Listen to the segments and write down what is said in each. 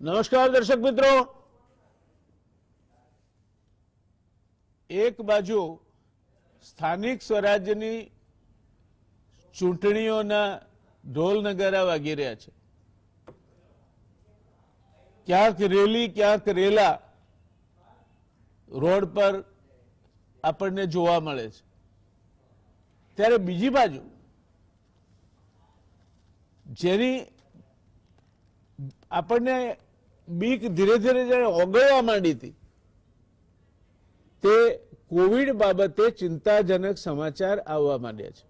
નમસ્કાર દર્શક મિત્રો, એક બાજુ સ્થાનિક સ્વરાજ્યની ચૂંટણીઓના ઢોલ નગારા વાગી રહ્યા છે. ક્યાંક રેલી ક્યાંક રેલા રોડ પર આપણને જોવા મળે છે, ત્યારે બીજી બાજુ જેની આપણને બીક ધીરે ધીરે જ્યારે ઓગળવા માંડી હતી તે કોવિડ બાબતે ચિંતાજનક સમાચાર આવવા માંડ્યા છે.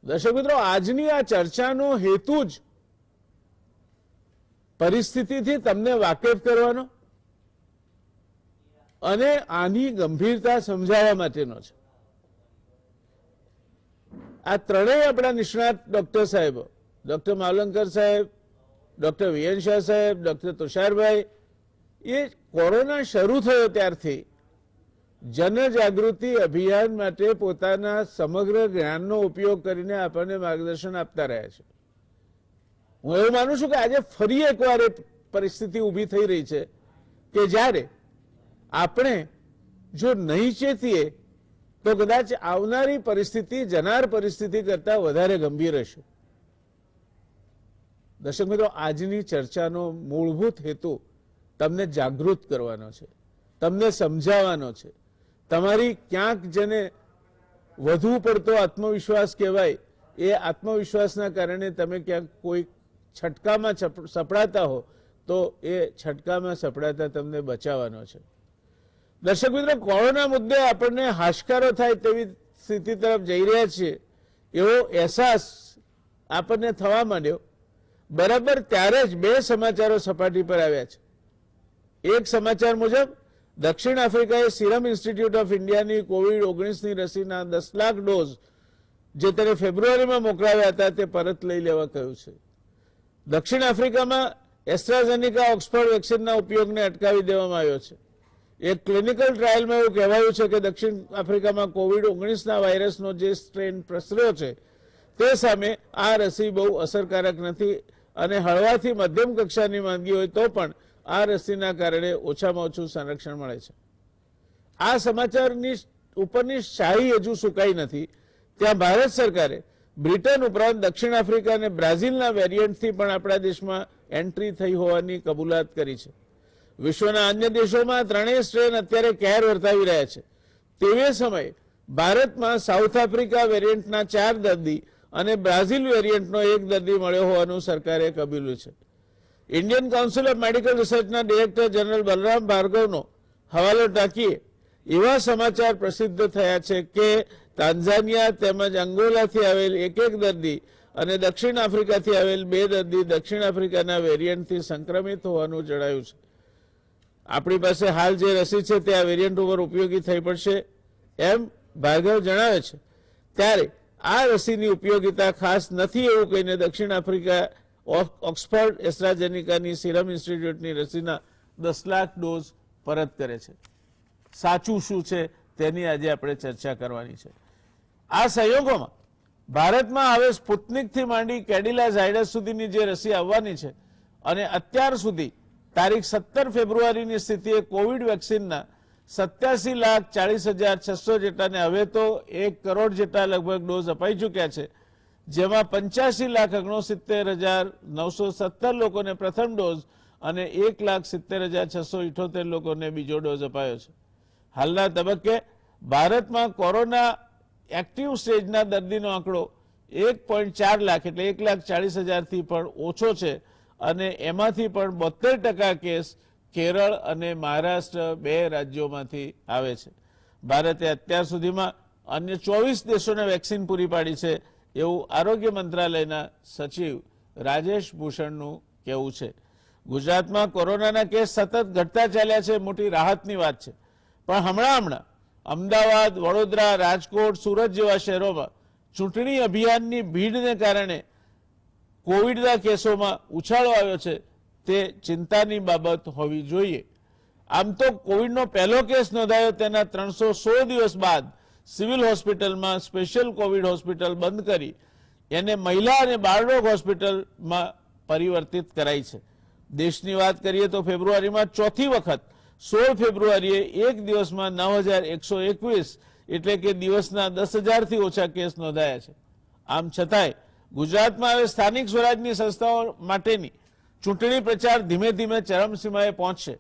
દર્શક મિત્રો, આજની આ ચર્ચાનો હેતુ જ પરિસ્થિતિથી તમને વાકેફ કરવાનો અને આની ગંભીરતા સમજાવવા માટેનો છે. આ ત્રણેય આપણા નિષ્ણાત ડોક્ટર સાહેબો, ડોક્ટર માવલંકર સાહેબ, ડોક્ટર વીએન શાહ સાહેબ, ડોક્ટર તુષારભાઈ, એ કોરોના શરૂ થયો ત્યારથી જનજાગૃતિ અભિયાન માટે પોતાના સમગ્ર જ્ઞાનનો ઉપયોગ કરીને આપણને માર્ગદર્શન આપતા રહ્યા છે. હું એવું માનું છું કે આજે ફરી એકવાર એ પરિસ્થિતિ ઊભી થઈ રહી છે કે જ્યારે આપણે જો નહીં ચેતીએ તો કદાચ આવનારી પરિસ્થિતિ જનાર પરિસ્થિતિ કરતા વધારે ગંભીર હશે. દર્શક મિત્રો, આજની ચર્ચાનો મૂળભૂત હેતુ તમને જાગૃત કરવાનો છે, તમને સમજાવવાનો છે. તમારી ક્યાંક જેને વધુ પડતો આત્મવિશ્વાસ કહેવાય એ આત્મવિશ્વાસના કારણે તમે ક્યાંક કોઈ છટકામાં સપડાતા હો તો એ છટકામાં સપડાતા તમને બચાવવાનો છે. દર્શક મિત્રો, કોરોના મુદ્દે આપણને હાશકારો થાય તેવી સ્થિતિ તરફ જઈ રહ્યા છીએ એવો અહેસાસ આપણને થવા માંડ્યો બરાબર ત્યારે જ બે સમાચારો સપાટી પર આવ્યા છે. એક સમાચાર મુજબ દક્ષિણ આફ્રિકાએ સિરમ ઇન્સ્ટિટ્યૂટ ઓફ ઇન્ડિયાની કોવિડ-19ની રસીના 10 લાખ ડોઝ જે તેને ફેબ્રુઆરીમાં મોકલાવ્યા હતા તે પરત લઈ લેવા કહ્યું છે. દક્ષિણ આફ્રિકામાં એસ્ટ્રાઝેનેકા ઓક્સફર્ડ વેક્સિનના ઉપયોગને અટકાવી દેવામાં આવ્યો છે. એક ક્લિનિકલ ટ્રાયલમાં એવું કહેવાયું છે કે દક્ષિણ આફ્રિકામાં કોવિડ-19ના વાયરસનો જે સ્ટ્રેન પ્રસર્યો છે તે સામે આ રસી બહુ અસરકારક નથી અને હળવાથી મધ્યમ કક્ષાની માંદગી હોય તો પણ આ રસીના કારણે ઓછામાં ઓછું સંરક્ષણ મળે છે. આ સમાચારની ઉપરની શાહી હજુ સુકાઈ નથી. ત્યાં ભારત સરકારે બ્રિટન ઉપરાંત દક્ષિણ આફ્રિકા અને બ્રાઝિલના વેરિયન્ટથી પણ આપણા દેશમાં એન્ટ્રી થઈ હોવાની કબૂલાત કરી છે. વિશ્વના અન્ય દેશોમાં ત્રણેય સ્ટ્રેન અત્યારે કહેર વર્તાવી રહ્યા છે. તેવે સમયે ભારતમાં સાઉથ આફ્રિકા વેરિયન્ટના 4 દર્દી અને બ્રાઝિલ વેરિયન્ટનો 1 દર્દી મળ્યો હોવાનું સરકારે કબૂલ્યું છે. ઇન્ડિયન કાઉન્સિલ ઓફ મેડિકલ રિસર્ચના ડિરેક્ટર જનરલ બલરામ ભાર્ગવનો હવાલો ટાંકીએ એવા સમાચાર પ્રસિદ્ધ થયા છે કે તાન્ઝાનિયા તેમજ અંગોલાથી આવેલ 1 દર્દી અને દક્ષિણ આફ્રિકાથી આવેલ 2 દર્દી દક્ષિણ આફ્રિકાના વેરિયન્ટથી સંક્રમિત હોવાનું જણાયું છે. આપણી પાસે હાલ જે રસી છે તે આ વેરિયન્ટ ઉપર ઉપયોગી થઈ પડશે એમ ભાર્ગવ જણાવે છે. ત્યારે આ રસીની ઉપયોગિતા ખાસ નથી એવું કહીને દક્ષિણ આફ્રિકા ઓક્સફર્ડ એસ્ટ્રાઝેનેકાની સિરમ ઇન્સ્ટિટ્યૂટની રસીના 10 લાખ ડોઝ પરત કરે છે. સાચું શું છે તેની આજે આપણે ચર્ચા કરવાની છે. આ સંયોગોમાં ભારતમાં હવે સ્પુતનિકથી માંડી કેડિલા ઝાયડસ સુધીની જે રસી આવવાની છે અને અત્યાર સુધી તારીખ 17 ફેબ્રુઆરીની સ્થિતિએ કોવિડ વેક્સિનના 87,40,600 જેટલાને હવે તો 1 કરોડ જેટલા લગભગ ડોઝ અપાઈ ચૂક્યા છે, જેમાં 85,69,917 લોકોને પ્રથમ ડોઝ અને 1,70,678 લોકોને બીજો ડોઝ અપાયો છે. હાલના તબક્કે ભારતમાં કોરોના એક્ટિવ સ્ટેજના દર્દીનો આંકડો 1.4 લાખ એટલે 1,40,000થી પણ ઓછો છે અને એમાંથી પણ 72% કેસ કેરળ અને મહારાષ્ટ્ર 2 રાજ્યોમાંથી આવે છે. ભારતે અત્યાર સુધીમાં અન્ય 24 દેશોને વેક્સિન પૂરી પાડી છે એવું આરોગ્ય મંત્રાલયના સચિવ રાજેશ ભૂષણનું કહેવું છે. ગુજરાતમાં કોરોનાના કેસ સતત ઘટતા ચાલ્યા છે, મોટી રાહતની વાત છે. પણ હમણાં અમદાવાદ, વડોદરા, રાજકોટ, સુરત જેવા શહેરોમાં ચૂંટણી અભિયાનની ભીડને કારણે કોવિડના કેસોમાં ઉછાળો આવ્યો છે તે ચિંતાની બાબત હોવી જોઈએ. આમ તો કોવિડનો પહેલો કેસ નોંધાયો તેના 316 દિવસ બાદ સિવિલ હોસ્પિટલમાં સ્પેશિયલ કોવિડ હોસ્પિટલ બંધ કરી એને મહિલા અને બાળરોગ હોસ્પિટલમાં પરિવર્તિત કરાઈ છે. દેશની વાત કરીએ તો ફેબ્રુઆરીમાં ચોથી વખત 16 ફેબ્રુઆરીએ એક દિવસમાં 9121 એટલે કે દિવસના 10,000 થી ઓછા કેસ નોંધાયા છે. આમ છતાંય ગુજરાતમાં હવે સ્થાનિક સ્વરાજની સંસ્થાઓ માટેની ચૂંટણી પ્રચાર ધીમે ધીમે ચરમસીમાએ પહોંચશે.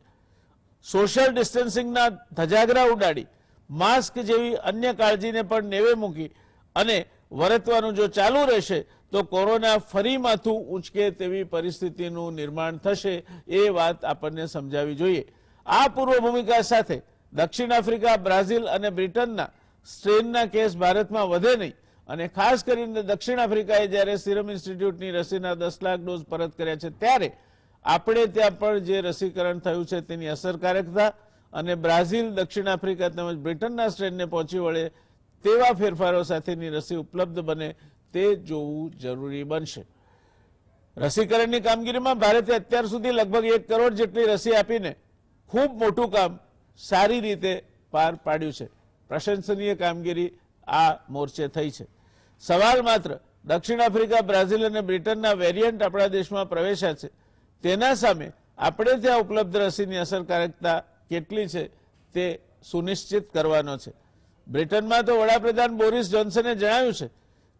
સોશિયલ ડિસ્ટન્સિંગના ધજાગરા ઉડાડી માસ્ક જેવી અન્ય કાળજીને પણ નેવે મૂકી અને વર્તવાનું જો ચાલુ રહેશે તો કોરોના ફરી માથું ઊંચકે તેવી પરિસ્થિતિનું નિર્માણ થશે. એ વાત આપણને સમજાવવી જોઈએ. આ પૂર્વ ભૂમિકા સાથે દક્ષિણ આફ્રિકા, બ્રાઝિલ અને બ્રિટનના સ્ટ્રેનના કેસ ભારતમાં વધે નહીં અને ખાસ કરીને દક્ષિણ આફ્રિકાએ જ્યારે સિરમ ઇન્સ્ટિટ્યૂટની રસીના 10 લાખ ડોઝ પરત કર્યા છે ત્યારે આપણે ત્યાં પણ જે રસીકરણ થયું છે તેની અસરકારકતા અને બ્રાઝિલ, દક્ષિણ આફ્રિકા તેમજ બ્રિટનના સ્ટ્રેનને પહોંચી વળે તેવા ફેરફારો સાથેની રસી ઉપલબ્ધ બને તે જોવું જરૂરી બનશે. રસીકરણની કામગીરીમાં ભારતે અત્યાર સુધી લગભગ 1 કરોડ જેટલી રસી આપીને ખૂબ મોટું કામ સારી રીતે પાર પાડ્યું છે. પ્રશંસનીય કામગીરી આ મોરચે થઈ છે. સવાલ માત્ર દક્ષિણ આફ્રિકા, બ્રાઝિલ અને બ્રિટનના વેરિયન્ટ આપણા દેશમાં પ્રવેશ્યા છે તેના સામે આપણે ત્યાં ઉપલબ્ધ રસીની અસરકારકતા કેટલી છે તે સુનિશ્ચિત કરવાનો છે. બ્રિટનમાં તો વડાપ્રધાન બોરિસ જોન્સને જણાવ્યું છે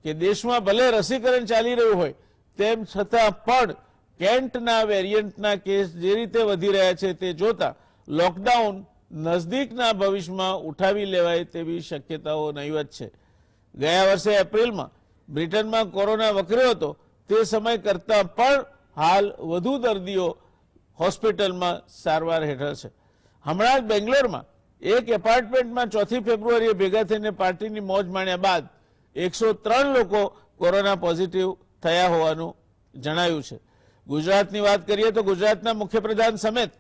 કે દેશમાં ભલે રસીકરણ ચાલી રહ્યું હોય તેમ છતાં પણ કેન્ટના વેરિયન્ટના કેસ જે રીતે વધી રહ્યા છે તે જોતા લોકડાઉન નજદીકના ભવિષ્યમાં ઉઠાવી લેવાય તેવી શક્યતાઓ નહીવત છે. ગયા વર્ષે એપ્રિલમાં બ્રિટનમાં કોરોના વકર્યો હતો તે સમય કરતાં પણ હાલ વધુ દર્દીઓ હોસ્પિટલમાં સારવાર હેઠળ છે. હમણાં જ બેંગ્લોરમાં એક એપાર્ટમેન્ટમાં 4 ફેબ્રુઆરીએ ભેગા થઈને પાર્ટીની મોજ માણ્યા બાદ 103 લોકો કોરોના પોઝિટિવ થયા હોવાનું જણાયું છે. ગુજરાતની વાત કરીએ તો ગુજરાતના મુખ્યપ્રધાન સમેત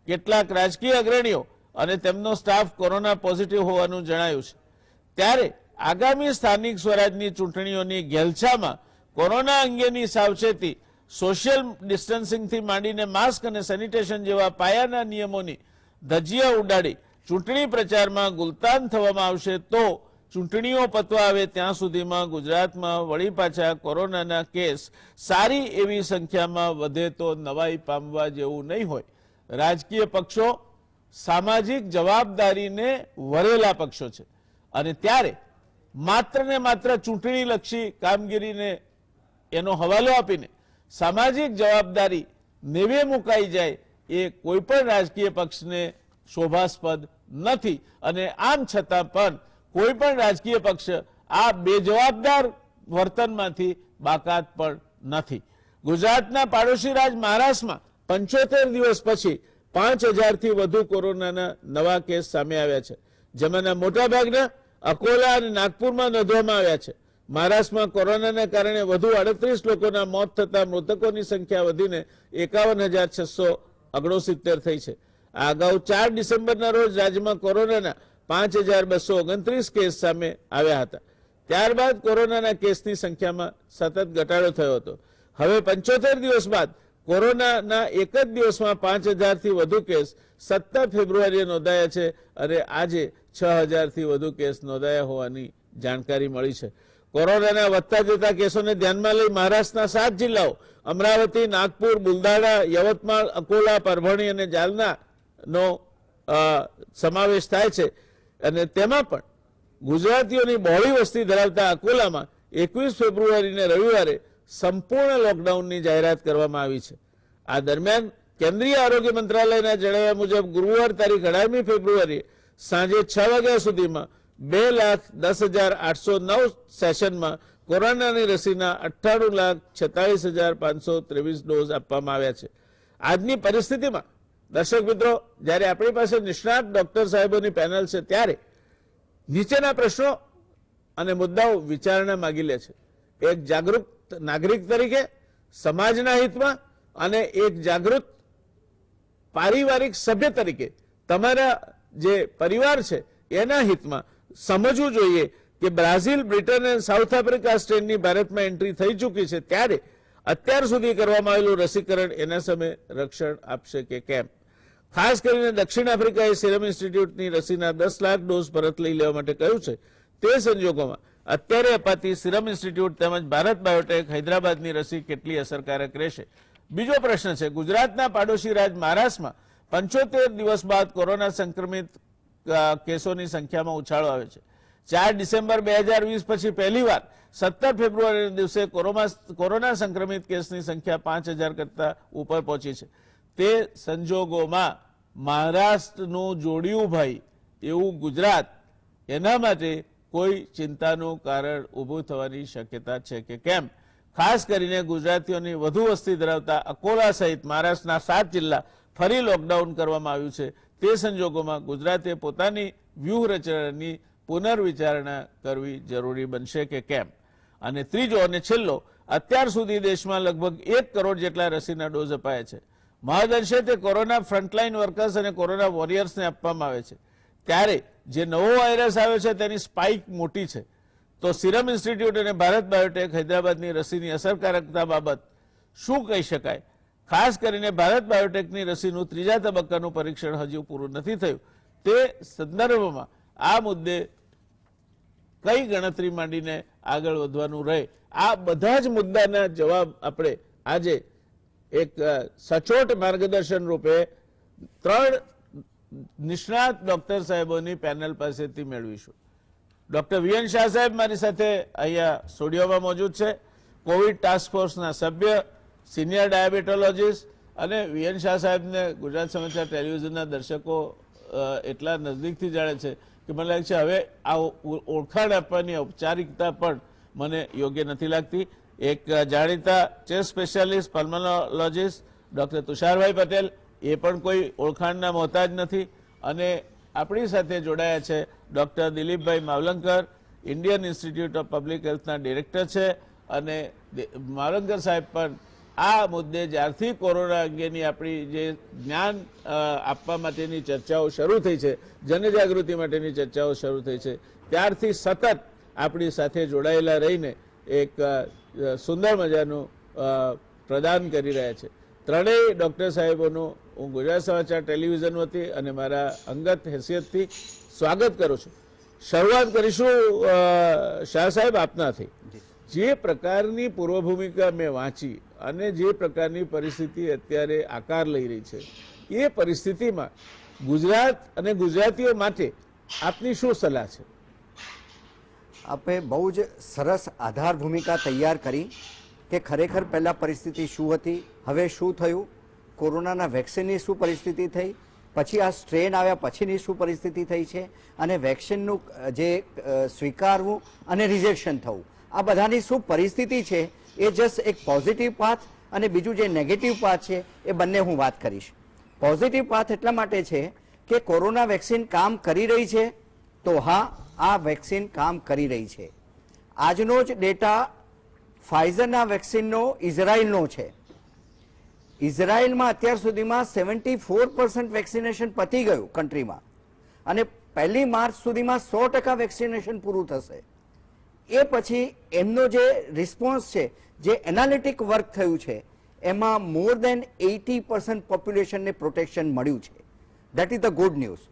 કેટલાક રાજકીય અગ્રણીઓ અને તેમનો સ્ટાફ કોરોના પોઝિટિવ હોવાનું જણાયું છે. ત્યારે આગામી સ્થાનિક સ્વરાજની ચૂંટણીઓની ઘેલછામાં કોરોના અંગેની સાવચેતી, સોશિયલ ડિસ્ટન્સિંગથી માંડીને માસ્ક અને સેનિટેશન જેવા પાયાના નિયમોની ધજિયા ઉડાડી ચૂંટણી પ્રચારમાં ગુલતાન થવામાં આવશે તો ચૂંટણીઓ પતવા આવે ત્યાં સુધીમાં ગુજરાતમાં વળી પાછા કોરોનાના કેસ સારી એવી સંખ્યામાં વધે તો નવાઈ પામવા જેવું નહીં હોય. રાજકીય પક્ષો સામાજિક જવાબદારીને વરેલા પક્ષો છે અને ત્યારે માત્ર ને માત્ર ચૂંટણીલક્ષી કામગીરીને એનો હવાલો આપીને સામાજિક જવાબદારી નેવે મુકાઈ જાય એ કોઈ પણ રાજકીય પક્ષને શોભાસ્પદ નથી અને આમ છતાં પણ કોઈ પણ રાજકીય પક્ષ આ બેજવાબદાર વર્તનમાંથી બાકાત પણ નથી. ગુજરાતના પાડોશી રાજ મહારાષ્ટ્રમાં 75 દિવસ પછી 5,000 થી વધુ કોરોનાના નવા કેસ સામે આવ્યા છે, જેમાંના મોટાભાગના અકોલા અને નાગપુરમાં નોંધવામાં આવ્યા છે. મહારાષ્ટ્રમાં કોરોનાના કારણે વધુ 38 લોકોના મોત થતા મૃતકોની સંખ્યા વધીને 51,669 થઈ છે. આ અગાઉ 4 ડિસેમ્બરના રોજ રાજ્યમાં કોરોનાના 5,229 કેસ સામે આવ્યા હતા. ત્યારબાદ કોરોનાના કેસની સંખ્યામાં સતત ઘટાડો થયો હતો. હવે 75 દિવસ બાદ કોરોનાના એક જ દિવસમાં 5,000 થી વધુ કેસ 17 ફેબ્રુઆરીએ નોંધાયા છે અને આજે 6,000 થી વધુ કેસ નોંધાયા હોવાની જાણકારી મળી છે. કોરોનાના વધતા જતા કેસોને ધ્યાનમાં લઈ મહારાષ્ટ્રના 7 જિલ્લાઓ અમરાવતી, નાગપુર, બુલધાણા, યવતમાળ, અકોલા, પરભણી અને જાલનાનો સમાવેશ થાય છે અને તેમાં પણ ગુજરાતીઓની બહોળી વસ્તી ધરાવતા અકોલામાં 21 ફેબ્રુઆરીને રવિવારે સંપૂર્ણ લોકડાઉનની જાહેરાત કરવામાં આવી છે. આ દરમિયાન કેન્દ્રીય આરોગ્ય મંત્રાલયના જણાવ્યા મુજબ ગુરુવાર તારીખ 18મી ફેબ્રુઆરીએ સાંજે 6 વાગ્યા સુધીમાં 2,10,809 સેશનમાં કોરોનાની રસીના 98,46,523 ડોઝ આપવામાં આવ્યા છે. આજની પરિસ્થિતિમાં દર્શક મિત્રો, જ્યારે આપણી પાસે નિષ્ણાત ડોક્ટર સાહેબોની પેનલ છે ત્યારે નીચેના પ્રશ્નો અને મુદ્દાઓ વિચારણા માંગી લે છે. એક જાગૃત નાગરિક તરીકે સમાજના હિતમાં અને એક જાગૃત પારિવારિક સભ્ય તરીકે તમારા જે પરિવાર છે એના હિતમાં સમજવું જોઈએ કે બ્રાઝિલ, બ્રિટન અને સાઉથ આફ્રિકા સ્ટ્રેનની ભારતમાં એન્ટ્રી થઈ ચૂકી છે ત્યારે અત્યાર સુધી કરવામાં આવેલું રસીકરણ એના સામે રક્ષણ આપશે કે કેમ. ખાસ કરીને દક્ષિણ આફ્રિકાએ સિરમ ઇન્સ્ટિટ્યૂટની રસીના 10 લાખ ડોઝ પરત લઈ લેવા માટે કહ્યું છે. તે સંજોગોમાં અત્યારે અપાતી સિરમ ઇન્સ્ટિટ્યૂટ તેમજ ભારત બાયોટેક હૈદરાબાદની રસી કેટલી અસરકારક રહેશે. બીજો પ્રશ્ન છે, ગુજરાતના પાડોશી રાજ મહારાષ્ટ્રમાં 75 દિવસ બાદ કોરોના સંક્રમિત કેસોની સંખ્યામાં ઉછાળો આવે છે. 4 ડિસેમ્બર 2020 પછી પહેલીવાર 17 ફેબ્રુઆરીના દિવસે કોરોના સંક્રમિત કેસની સંખ્યા 5000 કરતા ઉપર પહોંચી છે. તે સંજોગોમાં મહારાષ્ટ્રનું જોડિયું ભાઈ એવું ગુજરાત, એના માટે કોઈ ચિંતાનું કારણ ઊભું થવાની શક્યતા છે કે કેમ? ખાસ કરીને ગુજરાતીઓની વધુ વસ્તી ધરાવતા અકોલા સહિત મહારાષ્ટ્રના 7 જિલ્લા ફરી લોકડાઉન કરવામાં આવ્યું છે. તે સંજોગોમાં ગુજરાતે પોતાની વ્યૂહરચનાની પુનર્વિચારણા કરવી જરૂરી બનશે કે કેમ? અને ત્રીજો અને છેલ્લો, અત્યાર સુધી દેશમાં લગભગ 1 કરોડ જેટલા રસીના ડોઝ અપાયા છે. મહદઅંશે તે કોરોના ફ્રન્ટલાઇન વર્કર્સ અને કોરોના વોરિયર્સને આપવામાં આવે છે. ત્યારે જે નવો વાયરસ આવ્યો છે તેની સ્પાઇક મોટી છે. તો સિરમ ઇન્સ્ટિટ્યૂટ અને ભારત બાયોટેક હૈદરાબાદની રસીની અસરકારકતા બાબત શું કહી શકાય? ખાસ કરીને ભારત બાયોટેકની રસીનું 3જા તબક્કાનું પરીક્ષણ હજુ પૂરું નથી થયું. તે સંદર્ભમાં આ મુદ્દે કઈ ગણતરી માંડીને આગળ વધવાનું રહે, આ બધા જ મુદ્દાના જવાબ આપણે આજે એક સચોટ માર્ગદર્શન રૂપે 3 નિષ્ણાત ડોક્ટર સાહેબોની પેનલ પાસેથી મેળવીશું. ડોક્ટર વીએન શાહ સાહેબ મારી સાથે અહીંયા સ્ટુડિયોમાં મોજૂદ છે, કોવિડ ટાસ્ક ફોર્સના સભ્ય, સિનિયર ડાયાબિટોલોજીસ્ટ. અને વીએન શાહ સાહેબને ગુજરાત સમાચાર ટેલિવિઝનના દર્શકો એટલા નજદીકથી જાણે છે કે મને લાગે છે હવે આ ઓળખાણ આપવાની ઔપચારિકતા પણ મને યોગ્ય નથી લાગતી. એક જાણીતા chest specialist પલ્મોનોલોજીસ્ટ doctor Tusharbhai Patel, એ પણ કોઈ ઓળખાણના મોહતાજ નથી. અને આપણી સાથે જોડાયા છે doctor Dilipbhai Mavalankar, Indian institute of public હેલ્થના ડિરેક્ટર છે. અને માવલંકર સાહેબ પણ આ મુદ્દે જ્યારથી કોરોના અંગેની આપણી જે જ્ઞાન આપવા માટેની ચર્ચાઓ શરૂ થઈ છે, જનજાગૃતિ માટેની ચર્ચાઓ શરૂ થઈ છે, ત્યારથી સતત આપણી સાથે જોડાયેલા રહીને એક સુંદર મજાનું પ્રદાન કરી રહ્યા છે. ત્રણેય ડોક્ટર સાહેબોનું હું ગુજરાત સમાચાર ટેલિવિઝન વતી અને મારા અંગત હેસિયતથી સ્વાગત કરું છું. શરૂઆત કરીશું શાહ સાહેબ આપનાથી. જે પ્રકારની પૂર્વ ભૂમિકા મેં વાંચી અને જે પ્રકારની પરિસ્થિતિ અત્યારે આકાર લઈ રહી છે, એ પરિસ્થિતિમાં ગુજરાત અને ગુજરાતીઓ માટે આપની શું સલાહ છે? આપે બહુ જ સરસ આધાર ભૂમિકા તૈયાર કરી કે ખરેખર પહેલાં પરિસ્થિતિ શું હતી, હવે શું થયું, કોરોનાના વેક્સિનની શું પરિસ્થિતિ થઈ, પછી આ સ્ટ્રેન આવ્યા પછીની શું પરિસ્થિતિ થઈ છે, અને વેક્સિનનું જે સ્વીકારવું અને રિજેક્શન થવું, આ બધાની શું પરિસ્થિતિ છે. એ જસ્ટ એક પોઝિટિવ પાથ અને બીજું જે નેગેટિવ પાથ છે એ બંને હું વાત કરીશ. પોઝિટિવ પાથ એટલા માટે છે કે કોરોના વેક્સિન કામ કરી રહી છે, તો હા, આ વેક્સિન કામ કરી રહી છે. આજનો જ ડેટા ફાઇઝરના વેક્સિનનો ઇઝરાયલનો છે. ઇઝરાયલમાં અત્યાર સુધીમાં 74% વેક્સિનેશન પતી ગયું કન્ટ્રીમાં, અને 1 માર્ચ સુધીમાં 100% વેક્સિનેશન પૂરું થશે. એ પછી એમનો જે રિસ્પોન્સ છે, જે એનાલિટિક વર્ક થયું છે, એમાં મોર દેન 80% પોપ્યુલેશનને પ્રોટેક્શન મળ્યું છે. That is the good news.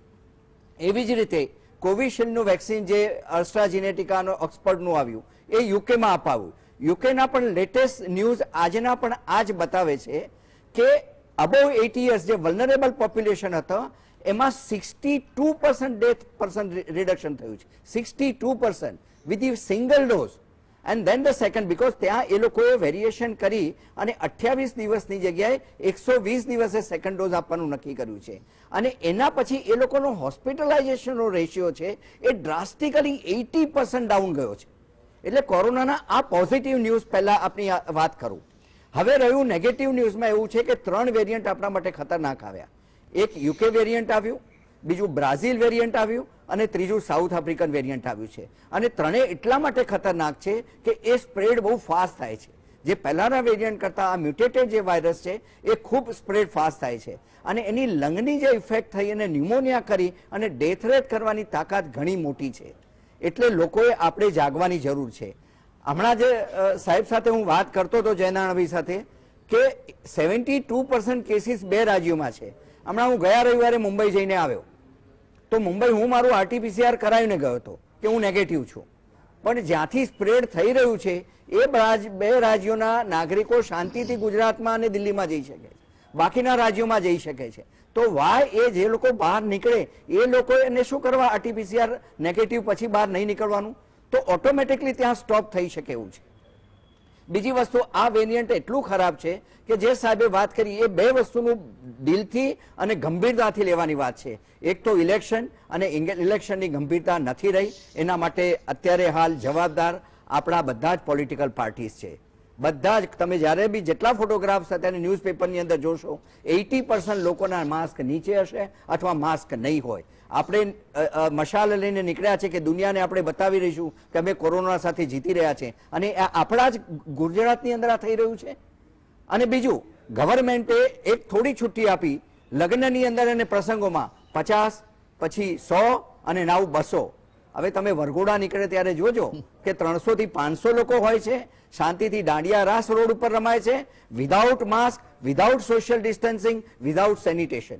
એવી જ રીતે કોવિશિલ્ડનું વેક્સિન જે એસ્ટ્રાઝેનેટિકાનો ઓક્સફર્ડનું આવ્યું, એ યુકેમાં અપાવ્યું. યુકેના પણ લેટેસ્ટ ન્યૂઝ આજના પણ આ જ બતાવે છે કે અબોવ 80 યર્સ જે વલ્નરેબલ પોપ્યુલેશન હતો, એમાં 62% ડેથ રિડક્શન થયું છે. 62% with the single dose. And then the second, because ત્યાં એ લોકોએ વેરિએશન કરી અને 28 દિવસની જગ્યાએ 120 દિવસે સેકન્ડ ડોઝ આપવાનું નક્કી કર્યું છે. અને એના પછી એ લોકોનો હોસ્પિટલાઇઝેશનનો રેશિયો છે એ ડ્રાસ્ટિકલી 80% ડાઉન ગયો છે. એટલે કોરોનાના આ પોઝિટિવ ન્યૂઝ પહેલા આપણી વાત કરું. હવે રહ્યું નેગેટિવ ન્યૂઝમાં એવું છે કે 3 વેરિયન્ટ આપણા માટે ખતરનાક આવ્યા. એક યુકે વેરિયન્ટ આવ્યું, બીજું બ્રાઝિલ વેરિયન્ટ આવ્યું, અને ત્રીજું સાઉથ આફ્રિકન વેરિયન્ટ આવ્યું છે. અને ત્રણેય એટલા માટે ખતરનાક છે કે એ સ્પ્રેડ બહુ ફાસ્ટ થાય છે. જે પહેલાના વેરિયન્ટ કરતાં આ મ્યુટેટેડ જે વાયરસ છે એ ખૂબ સ્પ્રેડ ફાસ્ટ થાય છે, અને એની લંગની જે ઇફેક્ટ થઈ અને ન્યુમોનિયા કરી અને ડેથ રેટ કરવાની તાકાત ઘણી મોટી છે. એટલે લોકોએ આપણે જાગવાની જરૂર છે. હમણાં જે સાહેબ સાથે હું વાત કરતો હતો, જયનારાયણભાઈ સાથે, કે 72% કેસીસ 2 રાજ્યોમાં છે. હમણાં હું ગયા રવિવારે મુંબઈ જઈને આવ્યો, તો મુંબઈ હું મારું RT-PCR કરાવીને ગયો હતો કે હું નેગેટિવ છું, પણ જ્યાંથી સ્પ્રેડ થઈ રહ્યું છે એ બે રાજ્યોના નાગરિકો શાંતિથી ગુજરાતમાં અને દિલ્હીમાં જઈ શકે છે, બાકીના રાજ્યોમાં જઈ શકે છે. તો વાય એ જે લોકો બહાર નીકળે એ લોકો એને શું કરવા આરટીપીસીઆર નેગેટિવ પછી બહાર નહીં નીકળવાનું, તો ઓટોમેટિકલી ત્યાં સ્ટોપ થઈ શકે એવું છે. બીજી વસ્તુ, આ વેરિયન્ટ એટલું ખરાબ છે કે જે સાહેબે વાત કરી એ બે વસ્તુનું દિલથી અને ગંભીરતાથી લેવાની વાત છે. એક તો ઇલેક્શન, અને ઇલેક્શનની ગંભીરતા નથી રહી. એના માટે અત્યારે હાલ જવાબદાર આપણા બધા જ પોલિટિકલ પાર્ટીઝ છે. બધા જ, તમે જ્યારે બી જેટલા ફોટોગ્રાફ્સ અત્યારે ન્યૂઝપેપરની અંદર જોશો 80% લોકોના માસ્ક નીચે હશે અથવા માસ્ક નહીં હોય. આપણે મશાલ લઈને નીકળ્યા છે કે દુનિયાને આપણે બતાવી રહીશું કે અમે કોરોના સાથે જીતી રહ્યા છે, અને આપણા જ ગુજરાતની અંદર આ થઈ રહ્યું છે. અને બીજું, ગવર્મેન્ટે એક થોડી છુટ્ટી આપી લગ્નની અંદર અને પ્રસંગોમાં 50, પછી 100 અને નાવ 200. હવે તમે વરઘોડા નીકળે ત્યારે જોજો કે 300 થી 500 લોકો હોય છે, શાંતિથી દાંડિયા રાસ રોડ ઉપર રમાય છે, without mask, without social distancing, without sanitation.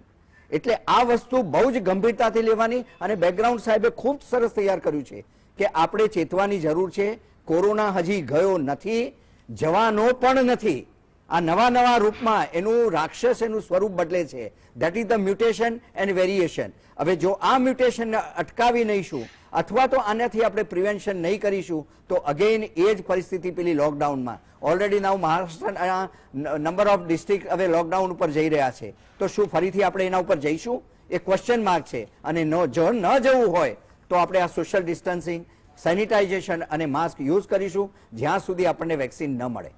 એટલે આ વસ્તુ બહુ જ ગંભીરતાથી લેવાની, અને બેકગ્રાઉન્ડ સાહેબે ખૂબ સરસ તૈયાર કર્યું છે કે આપણે ચેતવાની જરૂર છે. કોરોના હજી ગયો નથી, જવાનો પણ નથી. આ નવા રૂપમાં એનું રાક્ષસ એનું સ્વરૂપ બદલે છે. That is the mutation and variation. હવે જો આ મ્યુટેશનને અટકાવી નહીંશું અથવા તો આનાથી આપણે પ્રિવેન્શન નહીં કરીશું તો અગેન એ જ પરિસ્થિતિ પેલી લોકડાઉનમાં. ઓલરેડી નાવ મહારાષ્ટ્રના નંબર ઓફ ડિસ્ટ્રિક્ટ હવે લોકડાઉન ઉપર જઈ રહ્યા છે. તો શું ફરીથી આપણે એના ઉપર જઈશું? એ ક્વેશ્ચન માર્ક છે. અને જો ન જવું હોય તો આપણે આ સોશિયલ ડિસ્ટન્સિંગ, સેનિટાઇઝેશન અને માસ્ક યુઝ કરીશું જ્યાં સુધી આપણને વેક્સિન ન મળે.